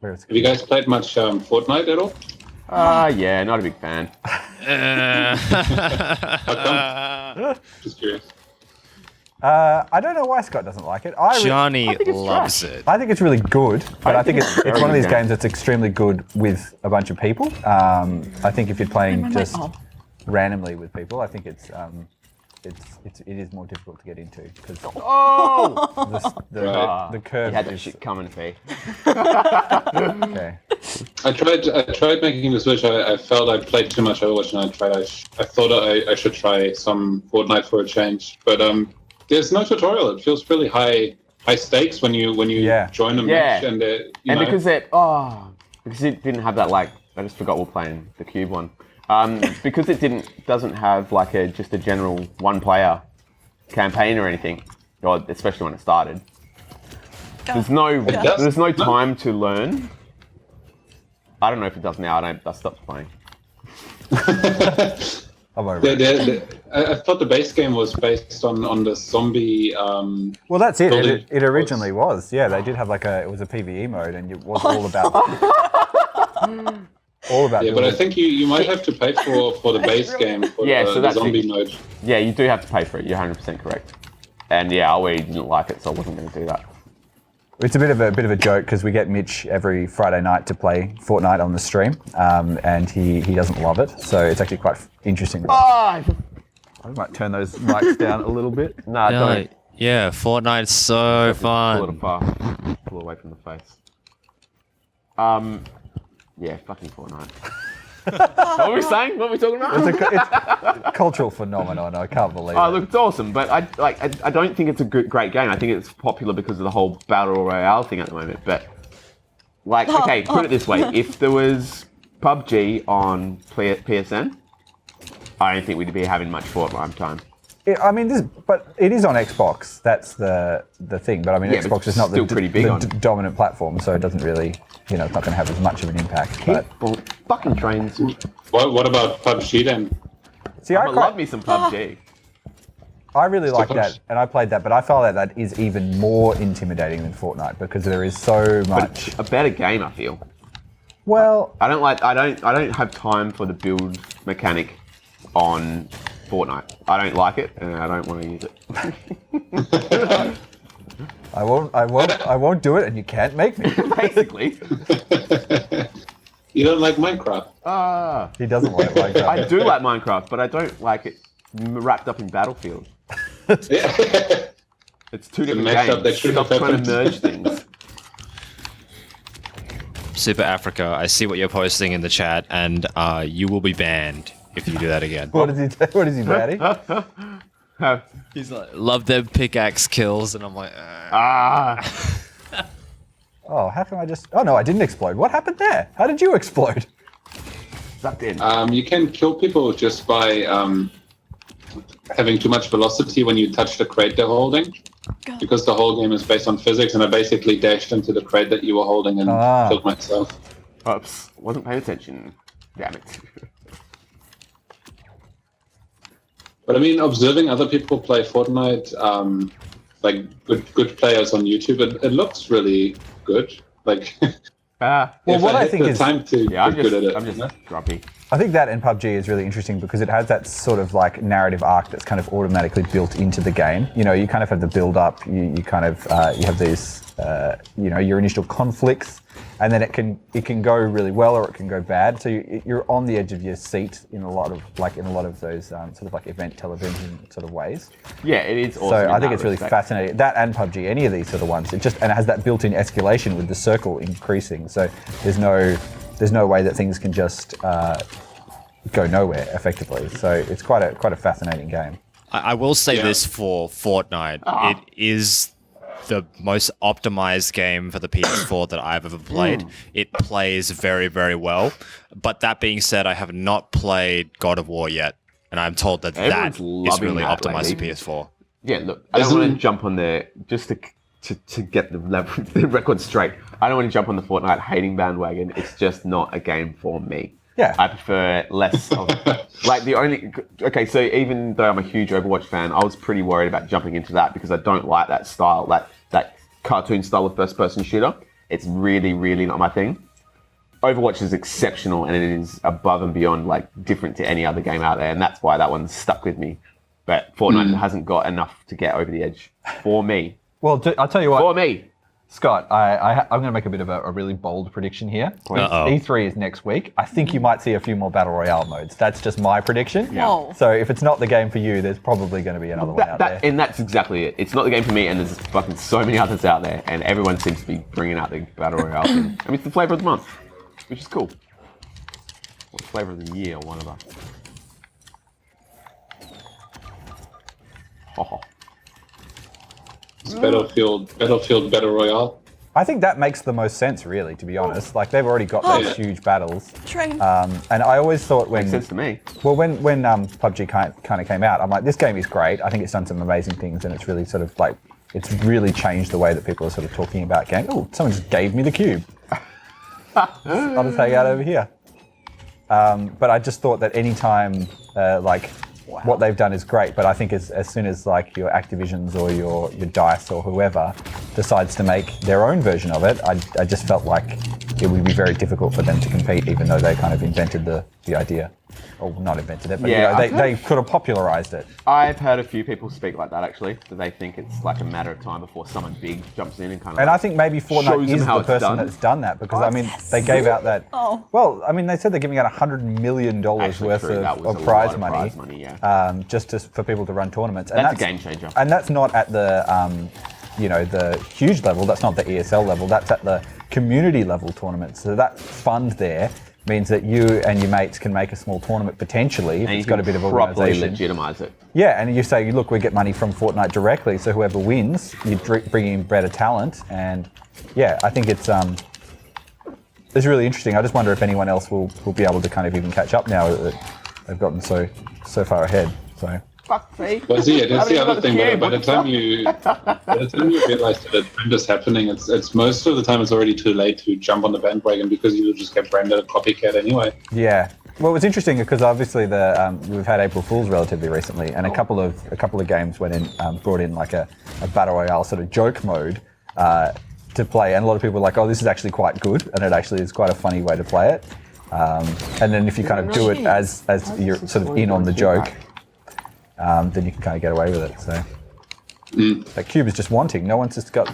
Where is Have you guys played much Fortnite at all? Yeah, not a big fan. Just curious. I don't know why Scott doesn't like it. Johnny think it's loves trash. it. I think it's really good, but I think it's very one of these good game. games that's extremely good with a bunch of people. I think if you're playing just randomly with people, I think it is more difficult to get into because Oh! the curve You had that is shit coming, Fee. okay. I tried making the switch. I felt I played too much Overwatch, and I thought I should try some Fortnite for a change. But there's no tutorial. It feels really high stakes when you Yeah. join a Yeah. match, and Because it didn't have that, like, I just forgot we're playing the cube one. Because it doesn't have like just a general one player campaign or anything, or especially when it started. There's no does. there's no time to learn. I don't know if it does now. I stopped playing. I'm over it. I thought the base game was based on the zombie. Well, that's it. It originally was. Yeah, they did have it was a PvE mode, and it was all about Yeah, but I think you might have to pay for the base game for the zombie mode. Yeah, you do have to pay for it. You're 100% correct. And yeah, I really didn't like it, so I wasn't going to do that. It's a bit of a joke because we get Mitch every Friday night to play Fortnite on the stream, and he doesn't love it. So it's actually quite interesting. I might turn those mics down a little bit. No, don't. Yeah, Fortnite's so fun. Pull it apart. Pull away from the face. Yeah, fucking Fortnite. What were we saying? What were we talking about? It's a cultural phenomenon. I can't believe it. Oh, look, it's awesome, but I don't think it's a great game. I think it's popular because of the whole battle royale thing at the moment. But okay, put it this way: if there was PUBG on PSN, I don't think we'd be having much Fortnite time. I mean, but it is on Xbox. That's the thing. But I mean, Xbox is not the dominant platform, so it doesn't really, it's not going to have as much of an impact. But fucking trains. What about PUBG then? See, I love me some PUBG. I really like that, and I played that, but I felt that is even more intimidating than Fortnite because there is so much. But a better game, I feel. Well, I don't have time for the build mechanic on Fortnite. I don't like it, and I don't want to use it. I won't do it, and you can't make me. Basically. You don't like Minecraft? He doesn't like Minecraft. I do like Minecraft, but I don't like it wrapped up in Battlefield. Yeah. It's two different games. Stop trying to merge things. Super Africa, I see what you're posting in the chat, and you will be banned if you do that again. What is he banning? He's like, love them pickaxe kills, and I'm like, Oh, how can I just... Oh, no, I didn't explode. What happened there? How did you explode? Sucked in. You can kill people just by having too much velocity when you touch the crate they're holding. Because the whole game is based on physics, and I basically dashed into the crate that you were holding and killed myself. Oops, wasn't paying attention. Damn it. But I mean, observing other people play Fortnite, like good players on YouTube, it looks really good. Like, well, what I think is time to I'm get good at it. I'm just grumpy. I think that in PUBG is really interesting because it has that sort of like narrative arc that's kind of automatically built into the game. You kind of have the build up. You kind of you have these your initial conflicts, and then it can go really well or it can go bad. So you're on the edge of your seat in a lot of those sort of like event television sort of ways. Yeah, it is awesome. So I think it's really fascinating. That and PUBG, any of these sort of ones, and it has that built-in escalation with the circle increasing. So there's no way that things can just go nowhere effectively. So it's quite a fascinating game. I will say this for Fortnite. It is the most optimized game for the PS4 that I've ever played. It plays very, very well. But that being said, I have not played God of War yet. And I'm told that Everyone's is really that optimized for lately. PS4. Yeah, look, I don't want to jump on there just to get the record straight. I don't want to jump on the Fortnite hating bandwagon. It's just not a game for me. Yeah. I prefer less of okay, so even though I'm a huge Overwatch fan, I was pretty worried about jumping into that because I don't like that style, that cartoon style of first-person shooter. It's really, really not my thing. Overwatch is exceptional and it is above and beyond, like, different to any other game out there, and that's why that one's stuck with me. But Fortnite hasn't got enough to get over the edge for me. Well, I'll tell you what. For me. Scott, I'm going to make a bit of a really bold prediction here. E3 is next week. I think you might see a few more Battle Royale modes. That's just my prediction. Yeah. So if it's not the game for you, there's probably going to be another one out there. And that's exactly it. It's not the game for me, and there's fucking so many others out there, and everyone seems to be bringing out the Battle Royale thing. I mean, it's the flavor of the month, which is cool. Or flavor of the year, or one of them. Oh. Battlefield Battle Royale. I think that makes the most sense, really, to be honest. Like, they've already got those huge battles. Train. And I always thought when... Makes sense to me. Well, when PUBG kind of came out, I'm like, this game is great. I think it's done some amazing things, and it's really sort of like it's really changed the way that people are sort of talking about games. Oh, someone just gave me the cube. I'll just hang out over here. But I just thought that any time, what they've done is great. But I think as soon as like your Activisions or your DICE or whoever decides to make their own version of it, I just felt like it would be very difficult for them to compete, even though they kind of invented the idea. Or not invented it, but they could have popularized it. I've heard a few people speak like that actually, that they think it's like a matter of time before someone big jumps in and kind of. And I think maybe Fortnite is the person that's done that because they gave out that. Oh. Well, I mean, they said they're giving out $100 million worth of prize money, just for people to run tournaments. And that's a game changer. And that's not at the the huge level. That's not the ESL level. That's at the community level tournaments. So that fund there means that you and your mates can make a small tournament potentially if it's got a bit of organisation. Legitimise it. Yeah, and you say, look, we get money from Fortnite directly, so whoever wins, you bring in better talent, and yeah, I think it's really interesting. I just wonder if anyone else will be able to kind of even catch up now that they've gotten so far ahead. So. Fuck me. Well, see, that's the other thing. By the time you realise that a trend is happening, it's most of the time it's already too late to jump on the bandwagon because you'll just get branded a copycat anyway. Yeah. Well, it was interesting because obviously we've had April Fools relatively recently, and a couple of games went in, brought in like a battle royale sort of joke mode to play, and a lot of people were like, "Oh, this is actually quite good," and it actually is quite a funny way to play it. And then if you kind of do it as you're sort of in on the joke. Then you can kind of get away with it. So that cube is just wanting. No one's just got.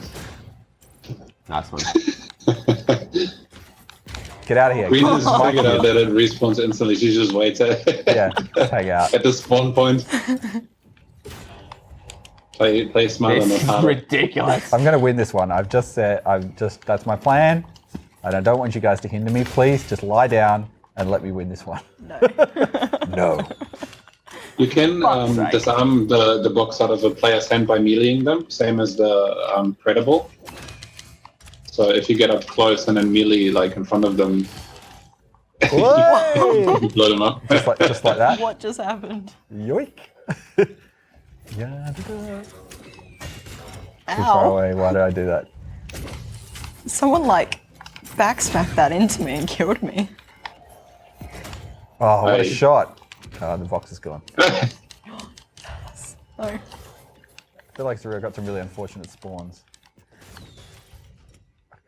Nice one. Get out of here. Queen has figured out that it respawns instantly. She just waits just hang out at the spawn point. Play smart on the This is ridiculous. I'm going to win this one. That's my plan. And I don't want you guys to hinder me. Please just lie down and let me win this one. No. No. You can disarm the box out of a player's hand by meleeing them, same as the Predable. So if you get up close and then melee like in front of them, you blow them up. Just like that? What just happened? Yoink. Yeah. Too far Ow. away. Why did I do that? Someone like backsmacked that into me and killed me. Oh, what a Hey. shot. Oh, the box is gone. I No. feel like Zero got some really unfortunate spawns.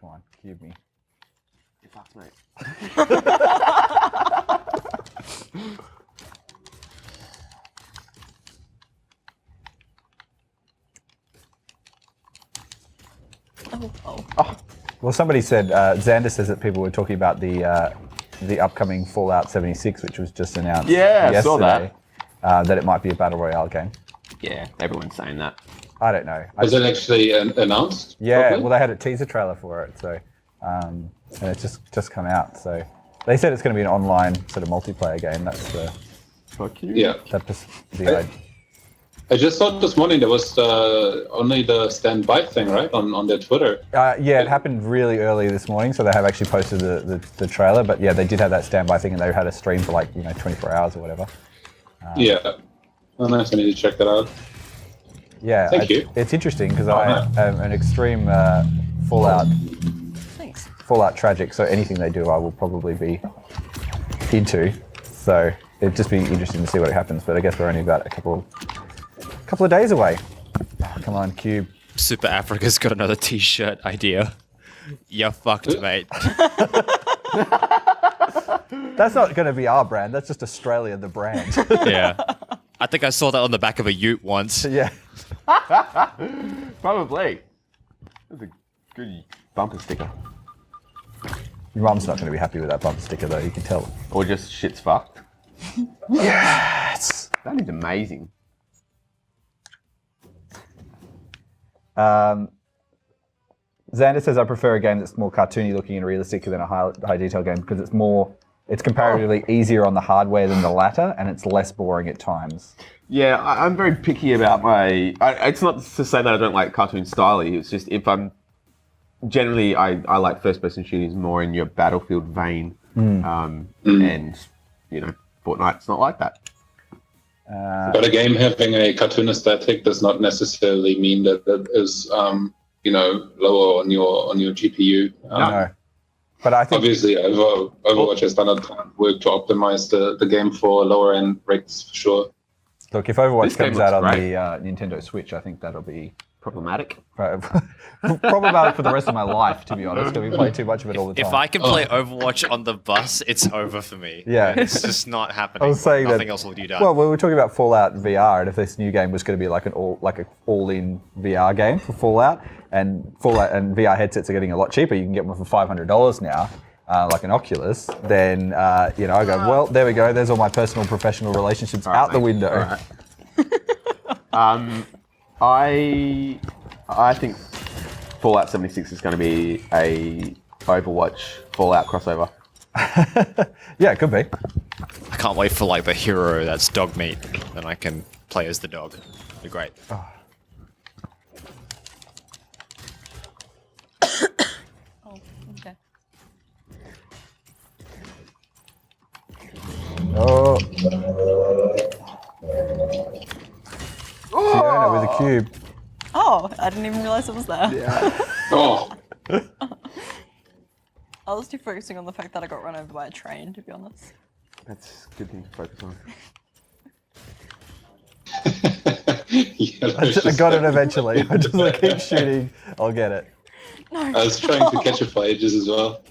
Come on, cube me. You fucked, mate. Oh. Well, somebody said, Xander says that people were talking about the upcoming Fallout 76, which was just announced Yeah, I saw yesterday, that it might be a Battle Royale game. Yeah, everyone's saying that. I don't know. Was it actually announced? Yeah, properly? well, they had a teaser trailer for it, so and it's just come out. So they said it's going to be an online sort of multiplayer game. That's the Fuck you. Yeah. idea. I just thought this morning there was only the standby thing, right, on their Twitter. Yeah, it happened really early this morning, so they have actually posted the trailer. But yeah, they did have that standby thing, and they had a stream for like 24 hours or whatever. Yeah. Oh, nice. I need to check that out. Yeah, Thank you. It's interesting because I am an extreme Fallout Thanks. tragic, so anything they do I will probably be into. So it'd just be interesting to see what happens, but I guess we're only about a couple of days away. Oh, come on, Cube. Super Africa's got another t-shirt idea. You're fucked, mate. That's not going to be our brand, that's just Australia, the brand. Yeah. I think I saw that on the back of a ute once. Yeah. Probably. That's a good bumper sticker. Your mum's not going to be happy with that bumper sticker though, you can tell. Or just shit's fucked. Yes! That is amazing. Xander says, I prefer a game that's more cartoony looking and realistic than a high detail game because it's comparatively easier on the hardware than the latter, and it's less boring at times. Yeah, I'm very picky about it's not to say that I don't like cartoon style. It's just if I'm... Generally, I like first-person shooters more in your Battlefield vein. And, Fortnite's not like that. But a game having a cartoon aesthetic does not necessarily mean that it is, lower on your GPU. No. But I think Obviously, Overwatch has done a ton of work to optimize the game for lower end rigs for sure. Look, if Overwatch This game comes out on looks the Nintendo Switch, I think that'll be Problematic. problematic for the rest of my life, to be honest, because we play too much of it all the time. If I can play Overwatch on the bus, it's over for me. Yeah. It's just not happening. I was saying Nothing that, else will do done. Well, we were talking about Fallout VR, and if this new game was going to be like an all-in VR game for Fallout and VR headsets are getting a lot cheaper, you can get one for $500 now, like an Oculus. Then I go, well, there we go. There's all my personal, professional relationships out the window. All right. I think Fallout 76 is going to be a Overwatch Fallout crossover. Yeah, it could be. I can't wait for like the hero that's dog meat, then I can play as the dog. It'd be great. Oh, okay. Oh. Fiona with a cube. Oh, I didn't even realize it was there. Oh, I was too focusing on the fact that I got run over by a train, to be honest. That's a good thing to focus on. I got it eventually. I just keep shooting. I'll get it. No. I was trying to catch it for ages as well.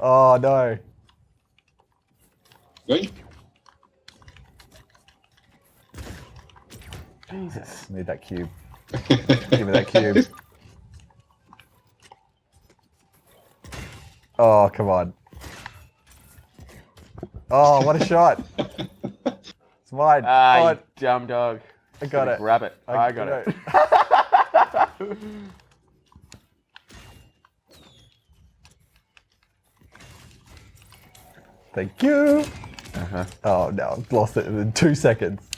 Oh no. Going? Jesus. Need that cube. Give me that cube. Oh, come on. Oh, what a shot. It's mine. Ah, Oh, you dumb dog. I got it. Grab it. I got it. Thank you. Oh, no. I've lost it in 2 seconds.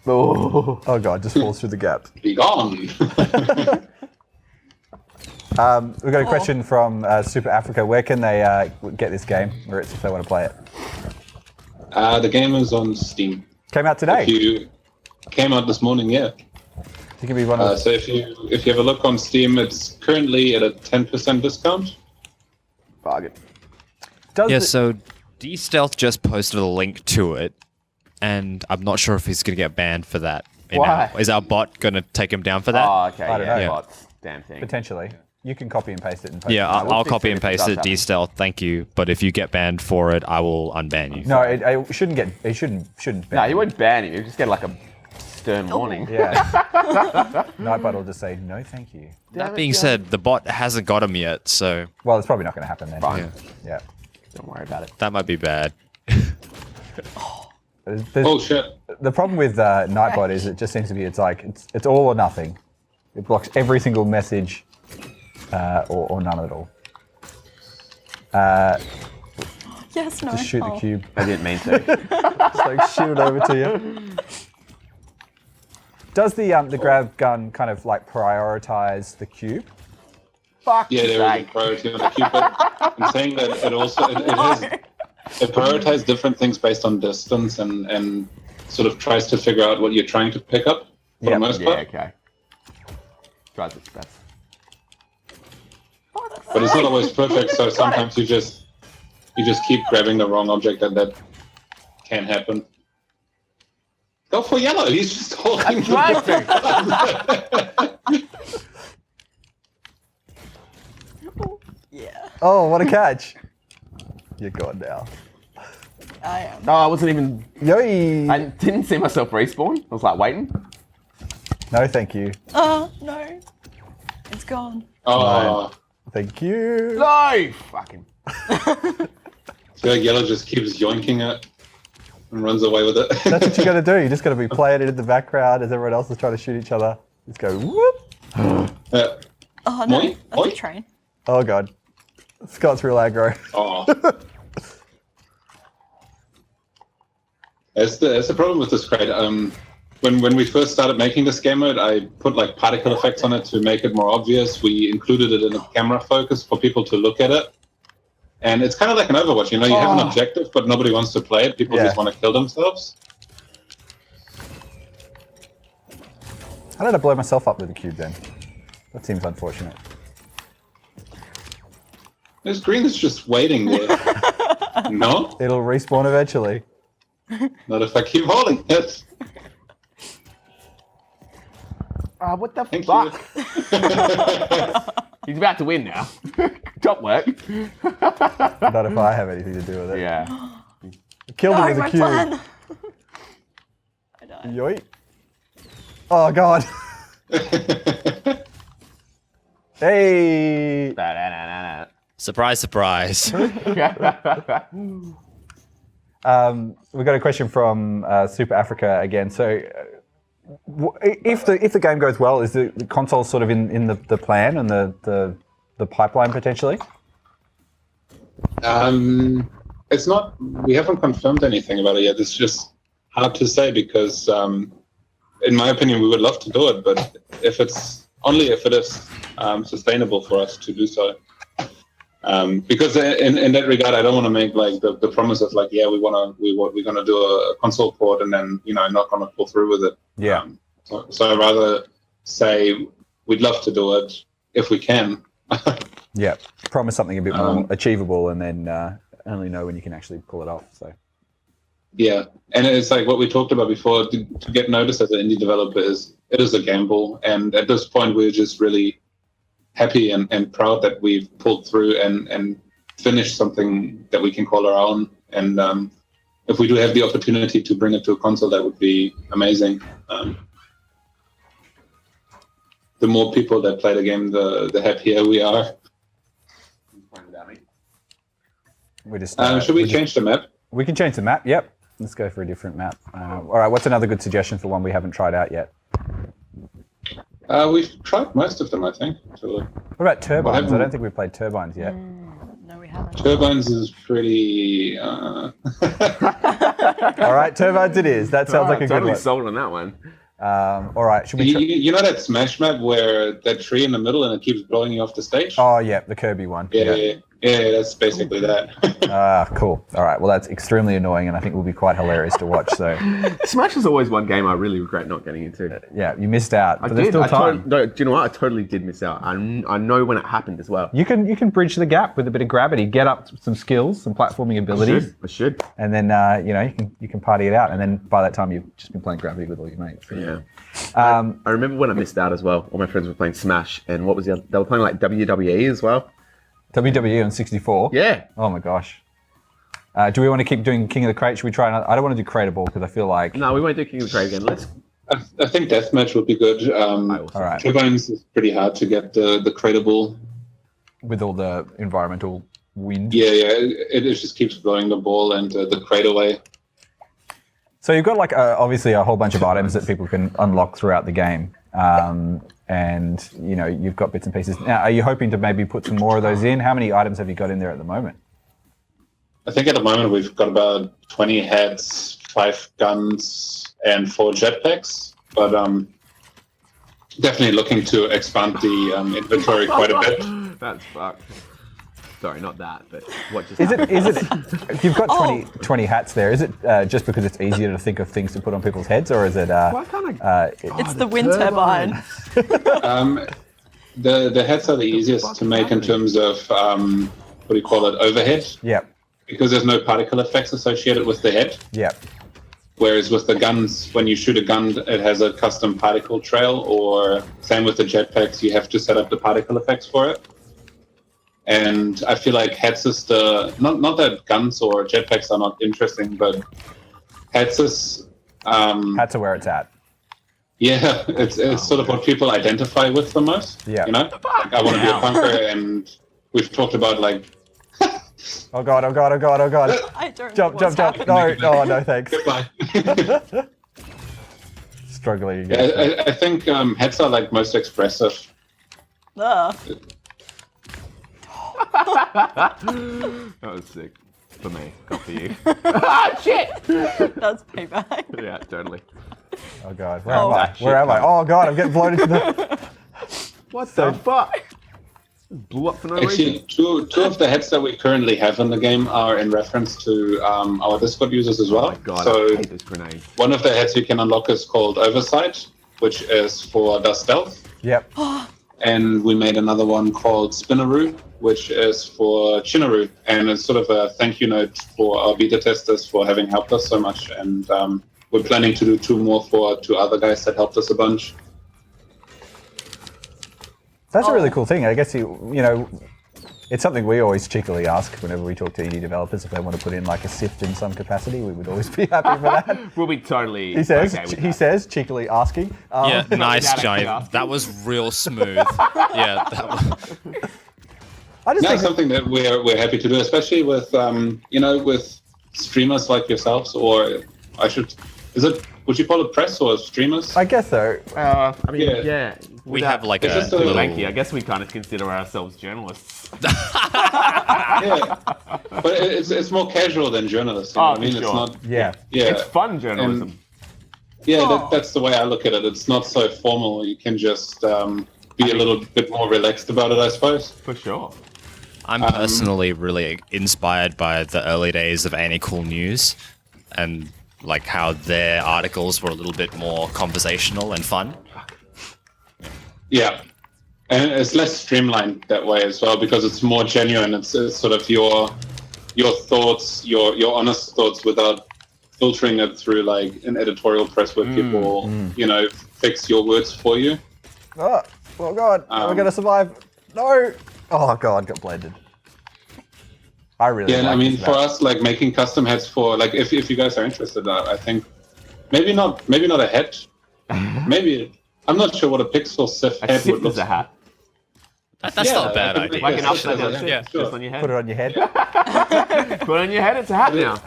Oh. Oh, God. Just falls through the gap. Be gone. We've got a question from Super Africa. Where can they get this game, Moritz, if they want to play it? The game is on Steam. Came out today. Came out this morning, yeah. You can be one of So if you have a look on Steam, it's currently at a 10% discount. Bargain. So D-Stealth just posted a link to it, and I'm not sure if he's going to get banned for that. Why? Is our bot going to take him down for that? Oh, okay. I don't know. Yeah, bots. Damn thing. Potentially. You can copy and paste it and post Yeah, it. I'll fix copy it and if it paste does it, happen. D-Stealth, thank you. But if you get banned for it, I will unban you. No, it shouldn't get. It shouldn't ban. No, you won't ban him. You just get like a stern warning. Yeah. Nightbot will just say no, thank you. That being said, the bot hasn't got him yet, so Well, it's probably not going to happen then. Fine. Yeah. Don't worry about it. that might be bad. There's- Oh shit. The problem with Nightbot is it just seems to be it's all or nothing. It blocks every single message, or none at all. Yes, no. Just shoot the Oh. cube. I didn't mean to. Just shoot it over to you. Does the grab gun kind of prioritize the cube? Fuck. Yeah, there is a priority on the cube, but I'm saying that it prioritizes different things based on distance and sort of tries to figure out what you're trying to pick up for the most Yeah, part. okay. Tries its best. But it's not always perfect, so sometimes you just keep grabbing the wrong object, and that can happen. Go for yellow. He's just holding. Trying to. Yeah, Oh, what a catch! You're gone now. I am. No, I wasn't even. Yoi! I didn't see myself respawn. I was like waiting. No, thank you. Oh, no. It's gone. Oh, Thank you. No! Fucking. so yellow just keeps yoinking it and runs away with it. That's what you got to do. You just got to be playing it in the background as everyone else is trying to shoot each other. Just go whoop. Yeah. Oh, no. Moi? That's Moi? a train. Oh god. Scott's real aggro. Oh. That's the problem with this crate. When we first started making this game mode, I put particle effects on it to make it more obvious. We included it in a camera focus for people to look at it. And it's kind of like an Overwatch, you know, you have an objective, but nobody wants to play it. People just want to kill themselves. How did I blow myself up with the cube then? That seems unfortunate. This green is just waiting there. No? It'll respawn eventually. Not if I keep holding it. What the Thank fuck? you. He's about to win now. Top work. Not if I have anything to do with it. Yeah. Killed No, it with my a cube. plan. I died. Yoink. Oh god. Hey. Surprise, surprise. We got a question from Super Africa again. So, if the game goes well, is the console sort of in the plan and the pipeline potentially? It's not. We haven't confirmed anything about it yet. It's just hard to say because, in my opinion, we would love to do it, but if it is sustainable for us to do so. Because in that regard, I don't want to make like the promise of like, yeah, we're gonna do a console port and then not gonna pull through with it. Yeah. So I'd rather say we'd love to do it if we can. Yeah. Promise something a bit more achievable, and then only know when you can actually pull it off. So. Yeah, and it's like what we talked about before. To get noticed as an indie developer it is a gamble, and at this point we're just really happy and proud that we've pulled through and finished something that we can call our own. And if we do have the opportunity to bring it to a console, that would be amazing. The more people that play the game, the happier we are. We just. Should we change the map? We can change the map. Yep. Let's go for a different map. All right. What's another good suggestion for one we haven't tried out yet? We've tried most of them, I think. What about Turbines? I don't think we've played Turbines yet. No, we haven't. Turbines is pretty. All right, Turbines it is. That sounds like a good totally one. sold on that one. All right, should we? You know that Smash map where that tree in the middle and it keeps blowing you off the stage? Oh yeah, the Kirby one. Yeah, that's basically that. Cool. All right. Well, that's extremely annoying, and I think will be quite hilarious to watch. So, Smash is always one game I really regret not getting into. yeah, you missed out, but there's did. still time. No, do you know what? I totally did miss out. I know when it happened as well. You can bridge the gap with a bit of Grabity, get up some skills, some platforming abilities, I should. and then you can party it out. And then by that time, you've just been playing Grabity with all your mates. So. Yeah. I remember when I missed out as well. All my friends were playing Smash, and what was the other? They were playing like WWE as well. WWE on 64. Yeah. Oh my gosh. Do we want to keep doing King of the Crate? Should we try another? I don't want to do Crateable because I feel like. No, we won't do King of the Crate again. Let's. I think deathmatch would be good. All right. Turbines is pretty hard to get the crateable. With all the environmental wind. Yeah, it just keeps blowing the ball and the crate away. So you've got like obviously a whole bunch of items that people can unlock throughout the game, and you've got bits and pieces. Now, are you hoping to maybe put some more of those in? How many items have you got in there at the moment? I think at the moment we've got about 20 heads, 5 guns, and 4 jetpacks. But definitely looking to expand the inventory quite a bit. That's fucked. Sorry, not that, but what just Is happened? it? You've got 20 hats there. Is it just because it's easier to think of things to put on people's heads, or is it? Why can't I? It's the wind turbine. The heads are the easiest to make in terms of what do you call it, overhead, Yep. because there's no particle effects associated with the head. Yep. Whereas with the guns, when you shoot a gun, it has a custom particle trail, or same with the jetpacks, you have to set up the particle effects for it. And I feel like heads is not that guns or jetpacks are not interesting, but heads is Hats are where it's at. yeah, it's sort of what people identify with the most. Yeah. Like, I want to be a punker, and we've talked about like Oh god! Oh god! Oh god! Oh god! I don't Jump! know Jump! what's Jump! happening. No! Thanks. goodbye. Struggling again. I think heads are like most expressive. Ugh. That was sick. For me, not for you. Ah, shit! That's payback. Yeah, totally. Oh god! Where am I? Where am I? Oh god! I'm getting blown into the. What the fuck? Blew up for no Actually, reason. two of the heads that we currently have in the game are in reference to our Discord users as well. Oh my god, I So hate this grenade. one of the heads you can unlock is called Oversight, which is for the stealth. Yep. And we made another one called Spinaroo, which is for Chinaroo. And it's sort of a thank you note for our beta testers for having helped us so much. And we're planning to do 2 more for 2 other guys that helped us a bunch. That's a really cool thing. I guess you know, it's something we always cheekily ask whenever we talk to indie developers if they want to put in like a Sift in some capacity. We would always be happy for that. We'll be totally. He says, okay with he that. says, cheekily asking. Yeah, nice, without Johnny. actually That was real smooth. Yeah, that was... I just That's think something that we're happy to do, especially with with streamers like yourselves, or would you call it press or streamers? I guess so. I mean, Yeah. yeah. We have like It's a just a little... Thank you. I guess we kind of consider ourselves journalists. Yeah, but it's more casual than journalists. You know Oh, what I mean, for it's sure. not. Yeah. Yeah, It's fun journalism. that's the way I look at it. It's not so formal. You can just be a little bit more relaxed about it, I suppose. For sure. I'm personally really inspired by the early days of Any Cool News and like how their articles were a little bit more conversational and fun. Yeah, and it's less streamlined that way as well because it's more genuine. It's sort of your thoughts, your honest thoughts, without filtering it through like an editorial press where people fix your words for you. Oh God, we're going to survive. No. Oh God, got blended. I really Yeah, and like I mean, this for map. us, like making custom heads for like if you guys are interested, I think maybe not a head, maybe I'm not sure what a pixel Sift A head would Sift look is a hat. That's not a bad idea. Like an Yeah, upside down yeah, Sift, yeah, just sure. on your head. Put it on your head. Put it on your head, it's a hat now.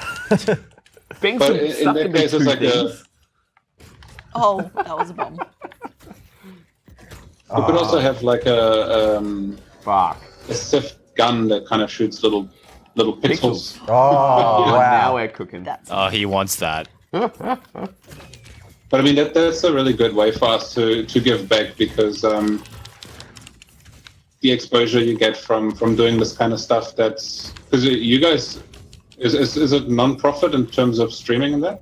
Being But some in stuff that can be case, it's two like things. Oh, that was a bomb. We could also have like a Fuck. Sift gun that kind of shoots little pixels. Oh, Now wow. we're cooking. That's Oh, he wants that. But I mean, that's a really good way for us to give back because the exposure you get from doing this kind of stuff. That's because you guys is it non-profit in terms of streaming and that?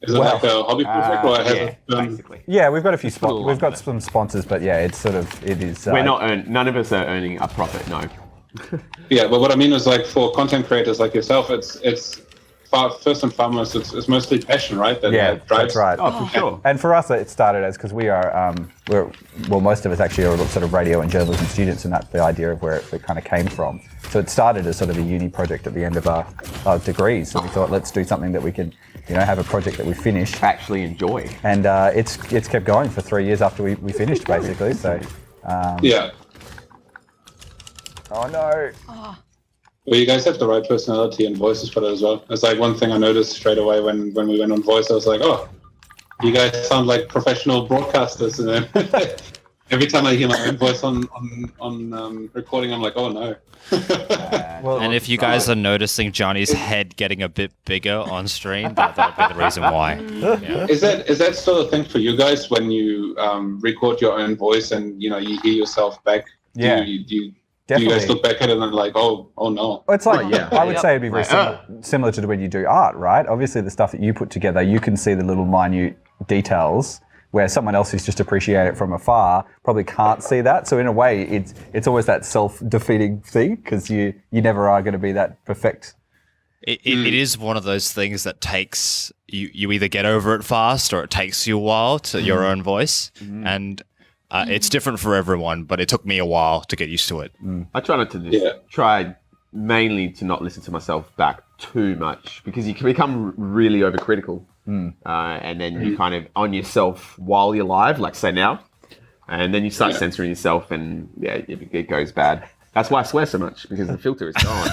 Is it Well, like a hobby project or has yeah, it been? basically. Yeah, we've got a few put a lot we've got of it. some sponsors, but yeah, it is. We're not none of us are earning a profit, no. Yeah, but what I mean is like for content creators like yourself, it's first and foremost, it's mostly passion, right? Yeah, that drives. that's right. Oh, for sure. And for us, it started as because we are, most of us actually are sort of radio and journalism students, and that's the idea of where it kind of came from. So it started as sort of a uni project at the end of our degrees. So we thought, let's do something that we can, have a project that we finish. Actually enjoy. And it's kept going for 3 years after we finished, basically. So, Yeah. oh no. Well, you guys have the right personality and voices for that as well. It's like one thing I noticed straight away when we went on voice. I was like, oh, you guys sound like professional broadcasters. And then every time I hear my own voice on recording, I'm like, oh no. Well, And if you guys are noticing Johnny's head getting a bit bigger on stream, that'll be the reason why. Yeah. Is that still a thing for you guys when you record your own voice and you hear yourself back? Yeah. Do you definitely. guys look back at it and like, oh no? It's like, yeah. I would say it'd be very Like, similar to when you do art, right? Obviously, the stuff that you put together, you can see the little minute details where someone else who's just appreciate it from afar probably can't see that. So in a way, it's always that self-defeating thing because you never are going to be that perfect. It is one of those things that takes you either get over it fast or it takes you a while to your own voice, and it's different for everyone. But it took me a while to get used to it. I try not to try mainly to not listen to myself back too much because you can become really overcritical. And then you kind of on yourself while you're live, like say now, and then you start censoring yourself, and it goes bad. That's why I swear so much because the filter is gone.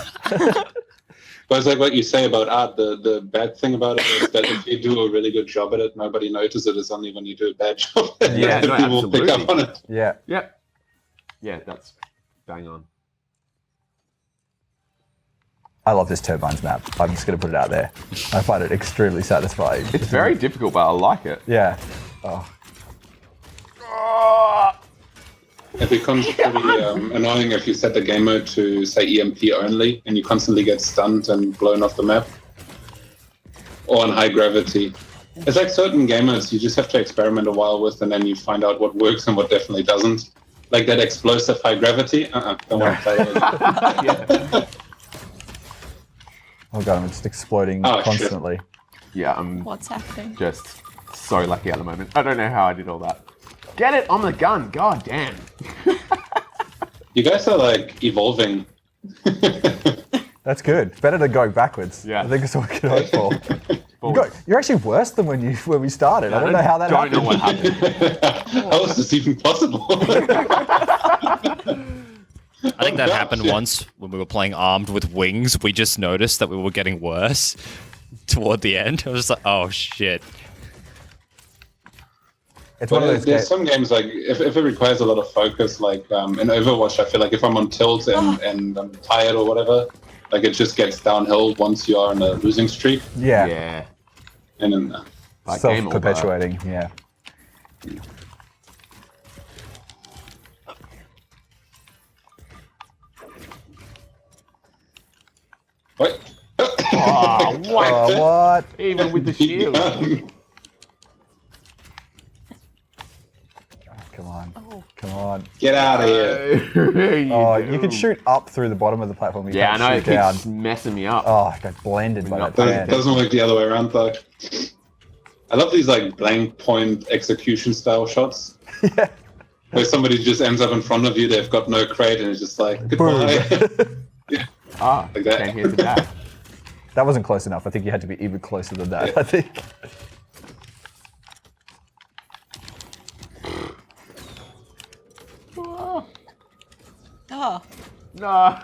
But it's like what you say about art. The bad thing about it is that if you do a really good job at it, nobody notices it. It's only when you do a bad job Yeah, that no, people pick up absolutely. on it. Yeah. Yep. Yeah, that's bang on. I love this turbines map. I'm just going to put it out there. I find it extremely satisfying. It's very difficult, but I like it. Yeah. Oh. It becomes pretty annoying if you set the game mode to, say, EMP only, and you constantly get stunned and blown off the map. Or on high gravity. It's like certain game modes you just have to experiment a while with, and then you find out what works and what definitely doesn't. Like that explosive high gravity, don't want to play it. Yeah. Oh god, I'm just exploding Oh, constantly. Yeah, I'm What's happening? just so lucky at the moment. I don't know how I did all that. Get it on the gun. God damn. You guys are like evolving. That's good. Better than going backwards. Yeah. I think that's what we can hope for. You're actually worse than when we started. I don't know how that Don't happened. know what happened. How is this even possible? I think that happened once when we were playing Armed with Wings. We just noticed that we were getting worse toward the end. I was like, oh shit. It's one of those There's games. some games like if it requires a lot of focus, like in Overwatch, I feel like if I'm on tilt and I'm tired or whatever, like it just gets downhill once you are on a losing streak. Yeah. Yeah. And then Like game over. Self-perpetuating, yeah. what? Oh, what? Oh, what? Even with the shield. Come on. Oh. Come on. Get out of here. Oh, you can shoot up through the bottom of the platform. You Yeah, I can't know. It shoot down. keeps messing me up. Oh, I got blended by that That fan. doesn't work the other way around though. I love these like blank point execution style shots. Yeah. Where somebody just ends up in front of you, they've got no crate, and it's just like, goodbye. Ah, Like that. came here to that. That wasn't close enough. I think you had to be even closer than that, I think. Oh, No.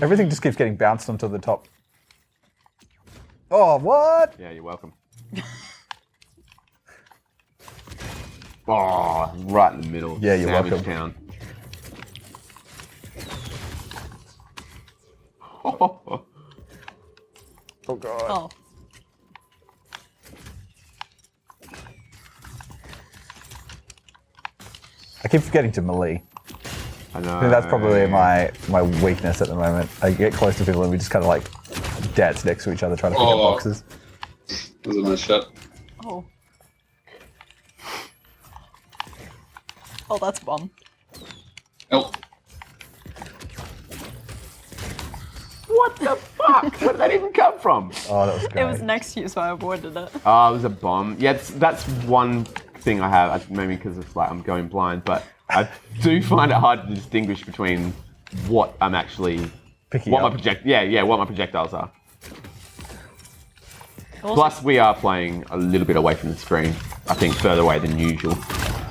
Everything just keeps getting bounced onto the top. Oh, what? Yeah, you're welcome. Oh, right in the middle. Yeah, you're Sandwich welcome. Town. Oh, Oh, God. oh. I keep forgetting to melee. I know. I think that's probably my weakness at the moment. I get close to people and we just kind of like dance next to each other trying to pick up Oh. boxes. That was a nice shot. Oh. Oh, that's a bomb. Oh, What the fuck? Where did that even come from? Oh, that was great. It was next to you, so I avoided it. Oh, it was a bomb. Yeah, that's one thing I have. Maybe because it's like I'm going blind, but I do find it hard to distinguish between what I'm actually, Picking what up. what my projectiles are. Also, Plus, we are playing a little bit away from the screen. I think further away than usual.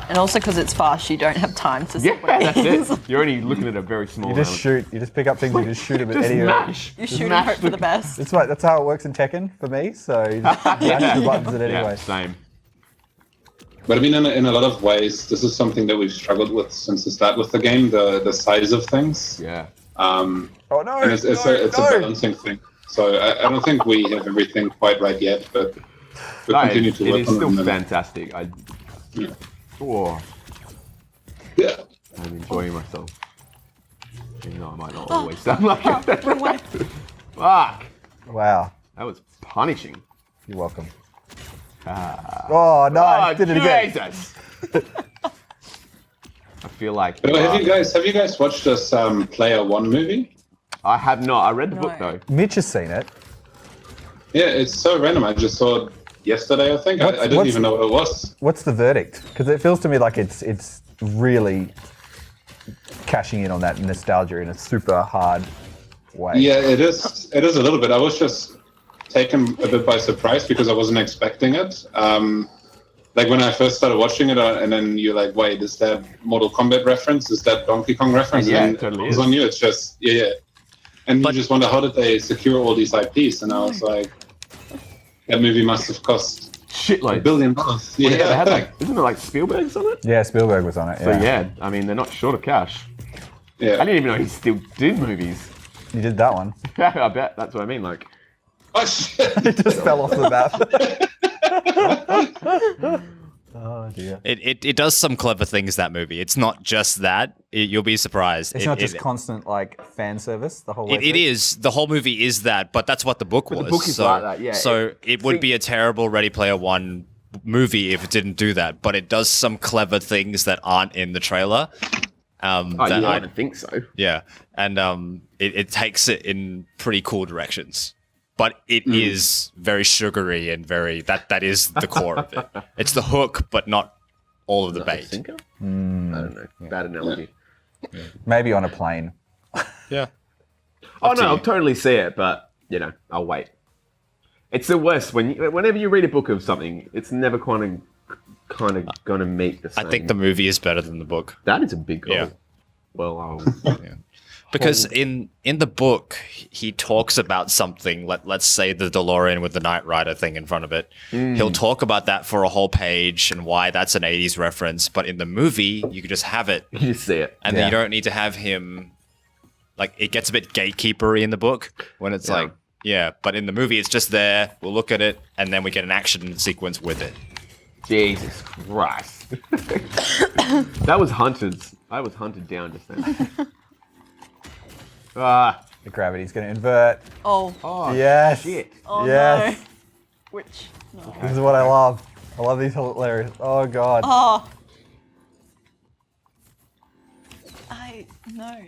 and also because it's fast, you don't have time to see Yeah, what it that's is. it. You're only looking at a very small. You just element. shoot. You just pick up things and just shoot them at Just any. mash. You shoot and Mash hope for the best. That's how it works in Tekken for me. So you just mash the buttons at any Yeah, way. same. but I mean, in a lot of ways, this is something that we've struggled with since the start with the game. The size of things. Yeah. Um, Oh no! and it's no, a no. balancing thing. So I don't think we have everything quite right yet, but we'll No, continue it to work is on still it. and then- fantastic. Yeah. Oh, Yeah. I'm enjoying myself. Even though I might not always sound like it. Wrong way. Fuck. Wow. That was punishing. You're welcome. Ah. Oh no! I Oh, did it again. Jesus. I feel like. But have you guys watched this Player One movie? I have not. I read the book No. though. Mitch has seen it. Yeah, it's so random. I just saw it yesterday, I think. I didn't what's- even know what it was. What's the verdict? Because it feels to me like it's really cashing in on that nostalgia in a super hard way. Yeah, it is. It is a little bit. I was just taken a bit by surprise because I wasn't expecting it. Like when I first started watching it, and then you're like, "Wait, is that Mortal Kombat reference? Is that Donkey Kong reference?" Yeah, and it totally it was is. on you. It's just yeah. And But- you just wonder how did they secure all these IPs? And I was like, that movie must have cost Shitloads. $1 billion. Yeah, Yeah, they had like, isn't it like Spielberg's on it? Yeah, Spielberg was on it. So Yeah. yeah, I mean they're not short of cash. yeah. I didn't even know he still did movies. You did that one. I bet that's what I mean. Like, Oh shit! It just fell off the map. Oh dear. It does some clever things, that movie. It's not just that. You'll be surprised. It's not just constant like fan service the whole way. It is. The whole movie is that, but that's what the book was. the book is so, like that, yeah. So it would be a terrible Ready Player One movie if it didn't do that, but it does some clever things that aren't in the trailer. I don't think so. Yeah, and it takes it in pretty cool directions. But it is very sugary and very that is the core of it. It's the hook, but not all of the bait. I don't know. Bad analogy. Maybe on a plane. Yeah. Oh no, I'll totally see it, but I'll wait. It's the worst whenever you read a book of something, it's never kind of gonna meet the same. I think the movie is better than the book. That is a big goal. Yeah. Well, Because in the book, he talks about something, let's say the DeLorean with the Knight Rider thing in front of it. He'll talk about that for a whole page and why that's an 80s reference. But in the movie, you can just have it. you just see it. And then you don't need to have him... Like, it gets a bit gatekeepery in the book when it's but in the movie, it's just there. We'll look at it, and then we get an action sequence with it. Jesus Christ. That was hunted. I was hunted down just then. The gravity's going to invert. Oh. Yes. Shit. Oh Yes. no. Which? No. This is what I love. I love these hilarious. Oh god. Oh. No.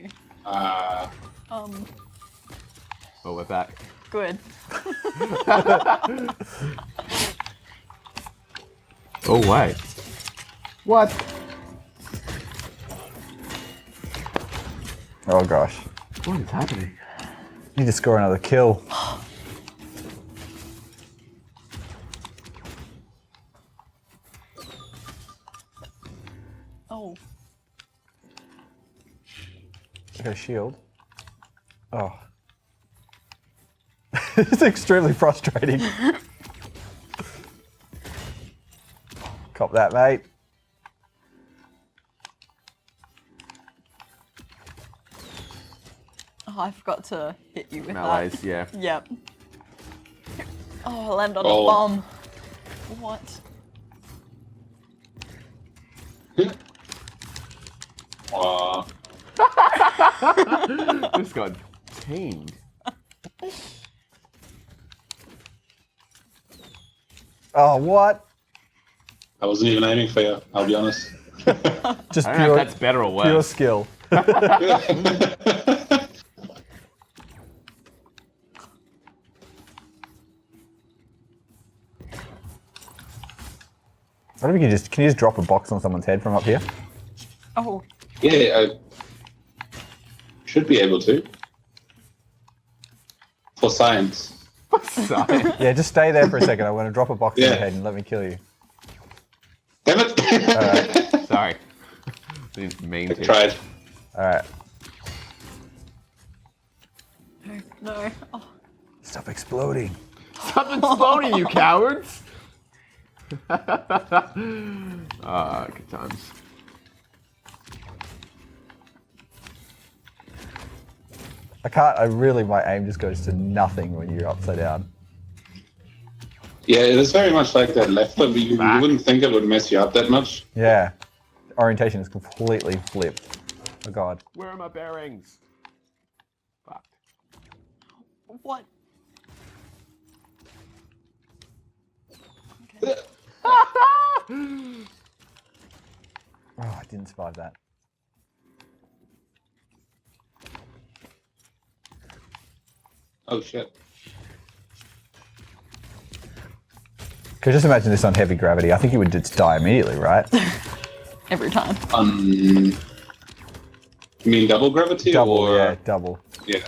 Oh, we're back. Good. Oh, wait. What? Oh gosh. What is happening? Need to score another kill. Oh. I got a shield. Oh. It's extremely frustrating. Cop that, mate. Oh, I forgot to hit you with Melees, that. yeah. Yep. Oh, I landed on a Oh. bomb. What? This got tamed. Oh, what? I wasn't even aiming for you, I'll be honest. Just I don't know if that's better or pure worse. skill. I don't know if can you just drop a box on someone's head from up here? Oh. Yeah, I should be able to. For science. Sorry. Yeah, just stay there for a second. I want to drop a box on your Yeah. head and let me kill you. Damn it! Sorry. Didn't mean I to. tried. Alright. No. Oh. Stop exploding. Stop exploding, you cowards! Good times. My aim just goes to nothing when you're upside down. Yeah, it is very much like that left, but you wouldn't think it would mess you up that much. Yeah. Orientation is completely flipped. Oh god. Where are my bearings? Fuck. What? Oh, I didn't survive that. Oh shit. Could just imagine this on heavy gravity. I think you would just die immediately, right? Every time. You mean double gravity? Double, or... yeah, double. Yeah.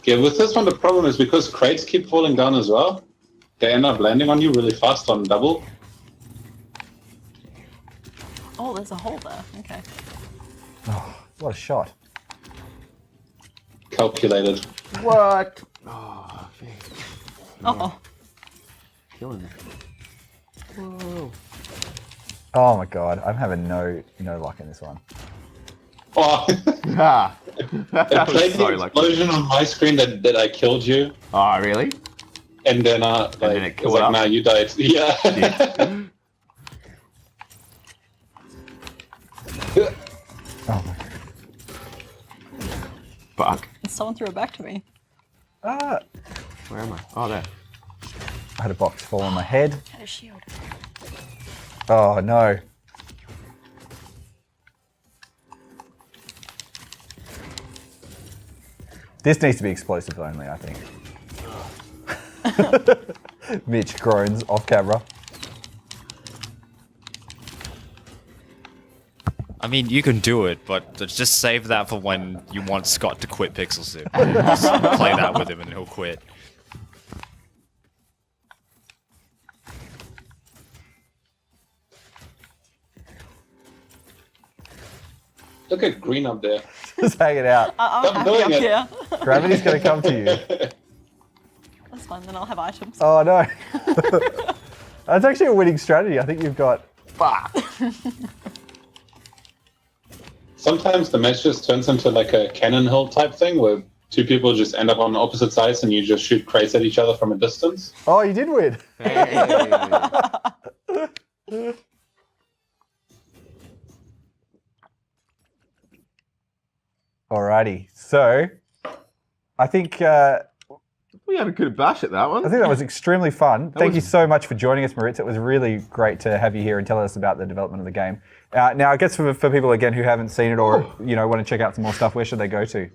Yeah, with this one the problem is because crates keep falling down as well, they end up landing on you really fast on double. Oh, there's a hole there. Okay. Oh, what a shot. Calculated. What? Oh, Oh. killing me. Whoa. Oh my god, I'm having no luck in this one. Oh, Ah. it That was played so the lucky. explosion on my screen that I killed you, Oh, really? and then then it it was killed like, up? nah, you died. Yeah. Oh my Fuck. Someone threw it back to me. god. Where am I? Oh, there. I had a box fall on my head. Had a shield. Oh no. This needs to be explosive only, I think. Mitch groans off camera. I mean, you can do it, but just save that for when you want Scott to quit Pixel Sift. Just play that with him and he'll quit. Look at green up there. Just hang it out. I'm Stop happy doing up it. here. Gravity's gonna come to you. That's fine, then I'll have items. Oh no. That's actually a winning strategy. I think you've got. Fuck. Sometimes the match just turns into like a cannon hill type thing where two people just end up on opposite sides and you just shoot crates at each other from a distance. Oh, you did win. Hey. Alrighty. So, I think We had a good bash at that one. I think that was extremely fun. Thank you was- so much for joining us, Moritz. It was really great to have you here and tell us about the development of the game. Now, I guess for people again who haven't seen it or want to check out some more stuff, where should they go to?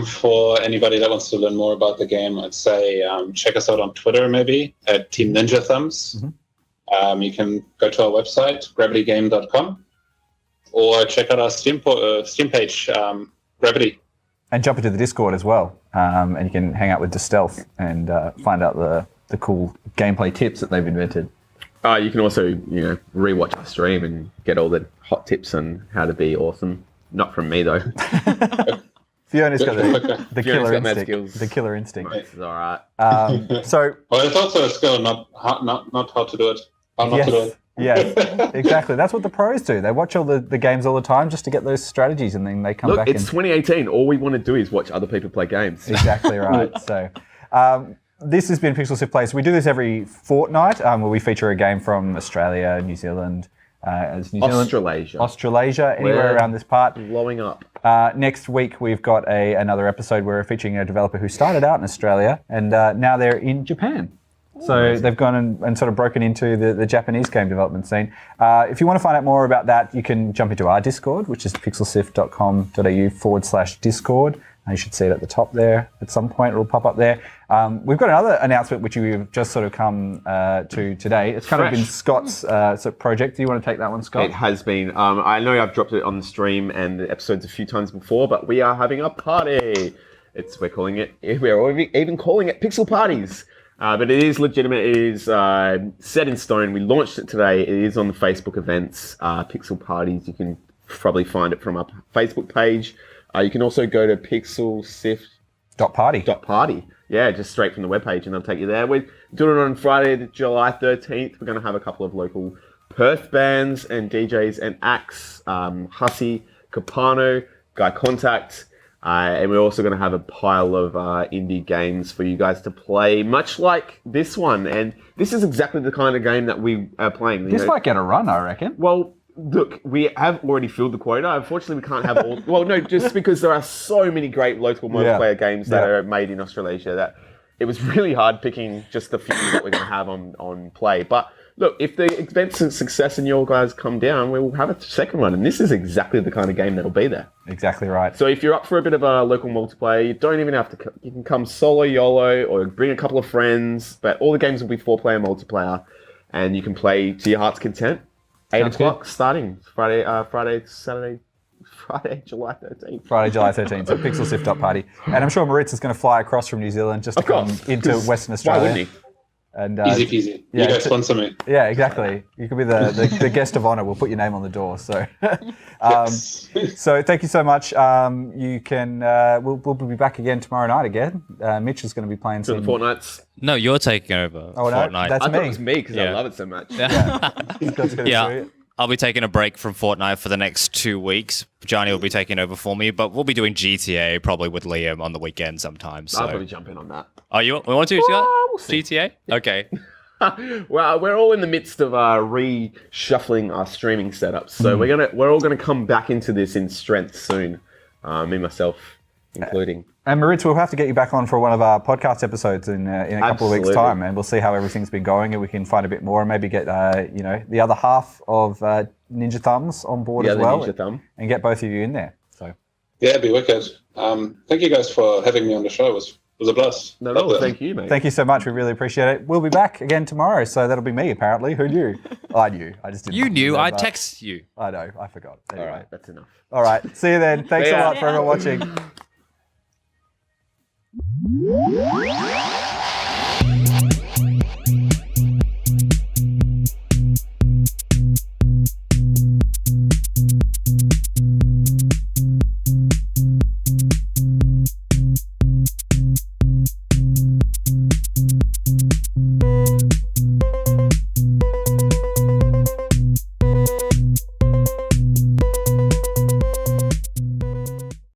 For anybody that wants to learn more about the game, I'd say check us out on Twitter maybe at Team Ninja Thumbs. You can go to our website, gravitygame.com, or check out our Steam page, Grabity. And jump into the Discord as well, and you can hang out with Stealth and find out the cool gameplay tips that they've invented. You can also, rewatch our stream and get all the hot tips on how to be awesome. Not from me though. Fiona's got the Fiona's killer got mad instinct. skills. The killer instinct. It's all right. So Well, it's also a skill, not how to do it. How not to do yes, it. yes, exactly. That's what the pros do. They watch all the games all the time just to get those strategies, and then they come Look, back. it's 2018. All we want to do is watch other people play games. Exactly right. So, this has been Pixel Sift Plays. We do this every fortnight, where we feature a game from Australia, New Zealand, Australasia, anywhere We're around this part. Blowing up. Next week, we've got another episode where we're featuring a developer who started out in Australia and now they're in Japan. So they've gone and sort of broken into the Japanese game development scene. If you want to find out more about that, you can jump into our Discord, which is pixelsift.com.au/Discord. You should see it at the top there. At some point, it'll pop up there. We've got another announcement which we've just sort of come to today. It's kind of been Scott's project. Do you want to take that one, Scott? It has been. I know I've dropped it on the stream and the episodes a few times before, but we are having a party. We're even calling it Pixel Parties. But it is legitimate. It is set in stone. We launched it today. It is on the Facebook events, Pixel Parties. You can probably find it from our Facebook page. You can also go to pixelsift.party. Yeah, just straight from the webpage, and they'll take you there. We're doing it on Friday, July 13th. We're going to have a couple of local Perth bands and DJs and acts. Hussey, Capano, Guy Contact. And we're also going to have a pile of indie games for you guys to play, much like this one. And this is exactly the kind of game that we are playing. This might get a run, I reckon. Well, look, we have already filled the quota. Unfortunately, we can't have all... Well, no, just because there are so many great local multiplayer games that are made in Australasia that it was really hard picking just the few that we're going to have on play. But look, if the event's a success and your guys come down, we'll have a second one. And this is exactly the kind of game that'll be there. Exactly right. So if you're up for a bit of a local multiplayer, you don't even have to... You can come solo, YOLO, or bring a couple of friends. But all the games will be 4-player multiplayer. And you can play to your heart's content. 8 o'clock starting Friday, July 13th. Friday, July 13th, so pixelsift.party. And I'm sure Moritz is going to fly across from New Zealand just to come into Western Australia. Why wouldn't he? And, Easy peasy. yeah, You guys sponsor me. Yeah, exactly. You could be the guest of honor. We'll put your name on the door. So, Yes. so thank you so much. You can. We'll be back again tomorrow night again. Mitch is going to be playing To the some. Fortnites. No, you're taking over Oh no, Fortnite. that's I thought me. it was me because I Yeah. love it so much. Scott's gonna do Yeah, it. I'll be taking a break from Fortnite for the next 2 weeks. Johnny will be taking over for me, but we'll be doing GTA probably with Liam on the weekend sometime. So. I'll probably jump in on that. Oh, we want to do that? We'll see. GTA? Okay. Well, we're all in the midst of reshuffling our streaming setups, so we're all gonna come back into this in strength soon. Me, myself, including. And Moritz, we'll have to get you back on for one of our podcast episodes in a couple of weeks' time, and we'll see how everything's been going, and we can find a bit more, and maybe get the other half of Ninja Thumbs on board as well, and get both of you in there. So yeah, it'd be wicked. Thank you guys for having me on the show. It was a blast. No, thank you, mate. Thank you so much. We really appreciate it. We'll be back again tomorrow, so that'll be me. Apparently, who knew? I knew. I just didn't. You knew. remember. I texted you. I know. I forgot. Anyway. All right, that's enough. All right. See you then. Thanks a lot for everyone watching.